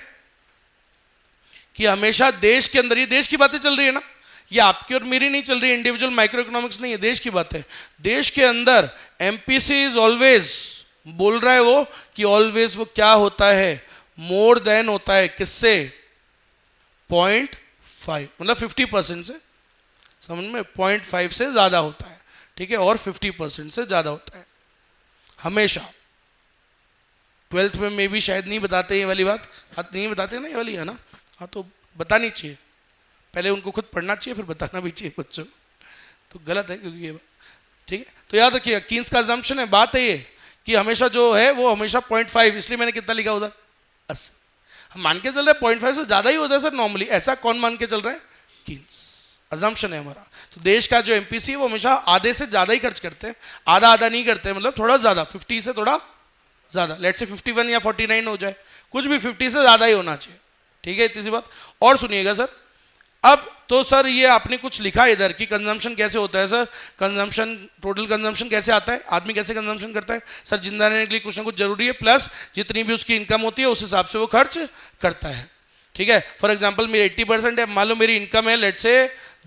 कि हमेशा देश के अंदर, ये देश की बातें चल रही है ना, ये आपकी और मेरी नहीं चल रही है, इंडिविजुअल माइक्रो इकोनॉमिक्स नहीं है, देश की बात है। देश के अंदर एमपीसी इज ऑलवेज, बोल रहा है वो कि ऑलवेज वो क्या होता है? मोर देन होता है, किससे? 0.5, मतलब 50% से, समझ में? 0.5 से ज्यादा होता है, ठीक है, और 50% से ज्यादा होता है हमेशा। 12th में भी शायद नहीं बताते ये वाली बात, नहीं बताते ना ये वाली, है ना? हाँ, तो बतानी चाहिए, पहले उनको खुद पढ़ना चाहिए फिर बताना भी चाहिए बच्चों, तो गलत है क्योंकि ये बात, ठीक है। तो याद रखिएगा कीन्स का अजम्पशन है, बात है ये कि हमेशा जो है वो हमेशा 0.5, इसलिए मैंने कितना लिखा उधर? 80। हम मान के चल रहे हैं 0.5 से ज्यादा ही होता है सर नॉर्मली, ऐसा कौन मान के चल रहा है? कीन्स, अजम्पशन है हमारा। तो देश का जो एमपीसी है वो हमेशा आधे से ज्यादा ही खर्च करते हैं, आधा आधा नहीं करते, मतलब थोड़ा ज्यादा, 50 से थोड़ा ज्यादा, लेट से 51 या 49 हो जाए, कुछ भी 50 से ज्यादा ही होना चाहिए, ठीक है, इतनी सी बात। और सुनिएगा सर, अब तो सर ये आपने कुछ लिखा इधर कि कंजम्पशन कैसे होता है सर, कंजम्पशन, टोटल कंजम्पशन कैसे आता है, आदमी कैसे कंजम्पशन करता है सर? जिंदा रहने के लिए कुछ ना कुछ जरूरी है, प्लस जितनी भी उसकी इनकम होती है उस हिसाब से वो खर्च करता है, ठीक है। फॉर एग्जांपल मेरी 80% है, मान लो मेरी इनकम है लेट से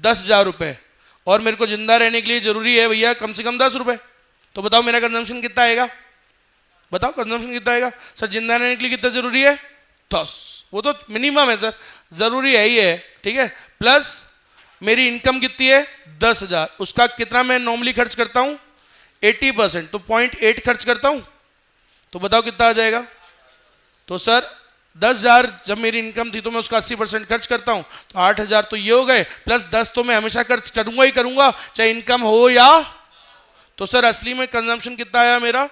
10,000 रुपए, और मेरे को जिंदा रहने के लिए जरूरी है भैया कम से कम 10 रुपए, तो बताओ मेरा कंजम्पशन कितना आएगा? बताओ कंजम्पशन कितना आएगा सर? जिंदा रहने के लिए कितना जरूरी है? 10, वो तो मिनिमम है सर, जरूरी है ही है, ठीक है। प्लस मेरी इनकम कितनी है? 10,000, उसका कितना मैं नॉर्मली खर्च करता हूं? 80%, तो 0.8 खर्च करता हूं, तो बताओ कितना आ जाएगा? तो सर 10,000 जब मेरी इनकम थी तो मैं उसका 80% खर्च करता हूं, तो 8,000 तो ये हो गए, प्लस 10 तो मैं हमेशा खर्च करूंगा ही करूंगा, चाहे इनकम हो या। तो सर असली में कंजम्पशन कितना आया मेरा?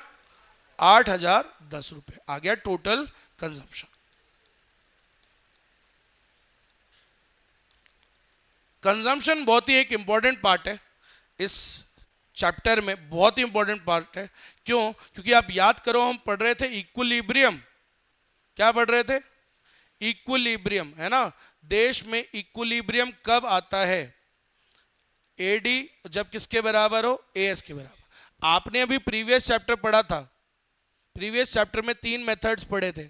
8,010 रुपए आ गया टोटल कंजम्पशन। कंजम्पशन बहुत ही एक इंपॉर्टेंट पार्ट है इस चैप्टर में, बहुत ही इंपॉर्टेंट पार्ट है। क्यों? क्योंकि आप याद करो हम पढ़ रहे थे इक्विलिब्रियम, क्या पढ़ रहे थे? इक्विलिब्रियम, है ना। देश में इक्विलिब्रियम कब आता है? एडी जब किसके बराबर हो? एएस के बराबर। आपने अभी प्रीवियस चैप्टर पढ़ा था, प्रीवियस चैप्टर में 3 मेथड्स पढ़े थे,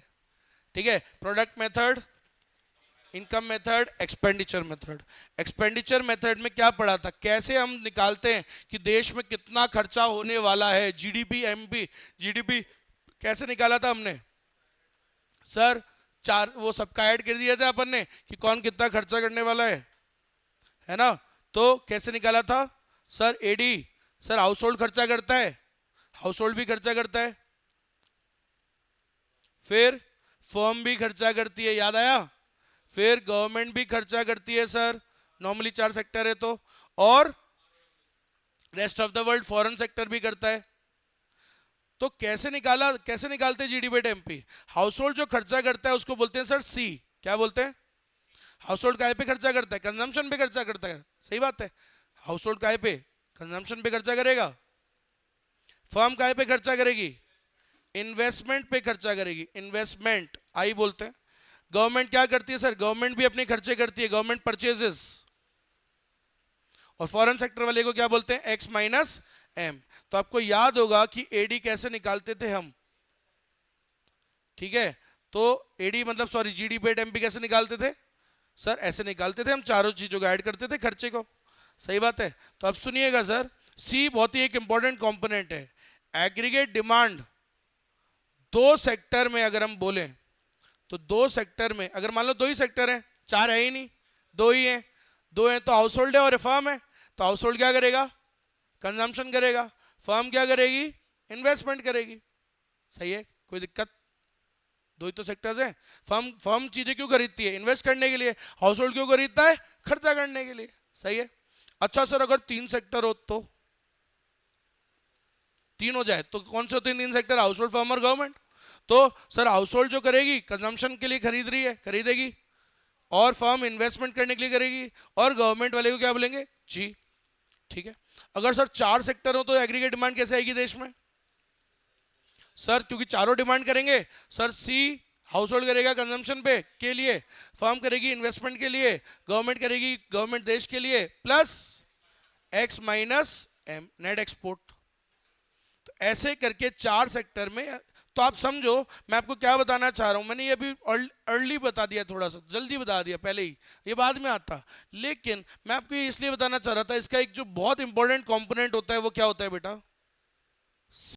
ठीक है, product method, income method, expenditure method. Expenditure method में क्या पढ़ा था, कैसे हम निकालते हैं कि देश में कितना खर्चा होने वाला है, जीडीपी, एमपी, जीडीपी कैसे निकाला था हमने सर, चार वो सबका ऐड कर दिया था अपन ने कि कौन कितना खर्चा करने वाला है ना। तो कैसे निकाला था sir, AD sir household खर्चा करता है, हाउस होल्ड भी खर्चा करता है, फिर फर्म भी खर्चा करती है, याद आया, फिर गवर्नमेंट भी खर्चा करती है सर, नॉर्मली 4 सेक्टर है तो, और rest of the world foreign sector भी करता है। तो कैसे निकाला, कैसे निकालते हैं जीडीपी एमपी, हाउस होल्ड जो खर्चा करता है उसको बोलते हैं सर सी, क्या बोलते हैं, हाउस होल्ड काय पे खर्चा करता है, कंजम्पशन पे खर्चा करता है, सही बात है, हाउस होल्ड काय पे, कंजम्पशन पे खर्चा करेगा, फर्म काय पे खर्चा करेगी, इन्वेस्टमेंट पे खर्चा करेगी, इन्वेस्टमेंट आई बोलते हैं। गवर्नमेंट क्या करती है सर, गवर्नमेंट भी अपने खर्चे करती है, गवर्नमेंट परचेजेस, और फॉरेन सेक्टर वाले को क्या बोलते हैं, एक्स माइनस एम। तो आपको याद होगा कि एडी कैसे निकालते थे हम, ठीक है, तो एडी मतलब सॉरी जीडीपी एमपी कैसे निकालते थे सर, ऐसे निकालते थे हम, चारों चीजों को ऐड करते थे खर्चे को, सही बात है। तो अब सुनिएगा सर, सी बहुत ही एक इंपॉर्टेंट कंपोनेंट है, एग्रीगेट डिमांड। दो सेक्टर में अगर हम बोलें तो दो सेक्टर में, अगर मान लो दो ही सेक्टर हैं, चार है ही नहीं, दो ही हैं, दो हैं तो हाउस होल्ड है और फर्म है, तो हाउस होल्ड क्या करेगा, कंजम्पशन करेगा, फर्म क्या करेगी, इन्वेस्टमेंट करेगी, सही है, कोई दिक्कत, दो ही तो सेक्टर्स हैं। फर्म फर्म चीजें क्यों खरीदती है, इन्वेस्ट करने के लिए, हाउस होल्ड क्यों खरीदता है, खर्चा करने के लिए, सही है। अच्छा सर अगर तीन सेक्टर हो तो, तीन हो जाए तो कौन से होते हैं तीन सेक्टर, हाउस होल्ड, फर्म और गवर्नमेंट। तो सर हाउस होल्ड जो करेगी कंजम्पशन के लिए खरीद रही है, खरीदेगी, और फर्म इन्वेस्टमेंट करने के लिए करेगी, और गवर्नमेंट वाले को क्या बोलेंगे, जी, ठीक है। अगर सर चार सेक्टर हो तो एग्रीगेट डिमांड कैसे आएगी देश में सर, क्योंकि चारों डिमांड करेंगे सर, सी हाउस होल्ड करेगा कंजम्पशन पे के लिए, फर्म करेगी इन्वेस्टमेंट के लिए, गवर्नमेंट करेगी गवर्नमेंट देश के लिए, plus X minus M net export. तो ऐसे करके चार सेक्टर में, तो आप समझो मैं आपको क्या बताना चाह रहा हूं, मैंने ये अभी अर्ली बता दिया, थोड़ा सा जल्दी बता दिया पहले ही, ये बाद में आता, लेकिन मैं आपको ये इसलिए बताना चाह रहा था, इसका एक जो बहुत इंपॉर्टेंट कंपोनेंट होता है वो क्या होता है बेटा,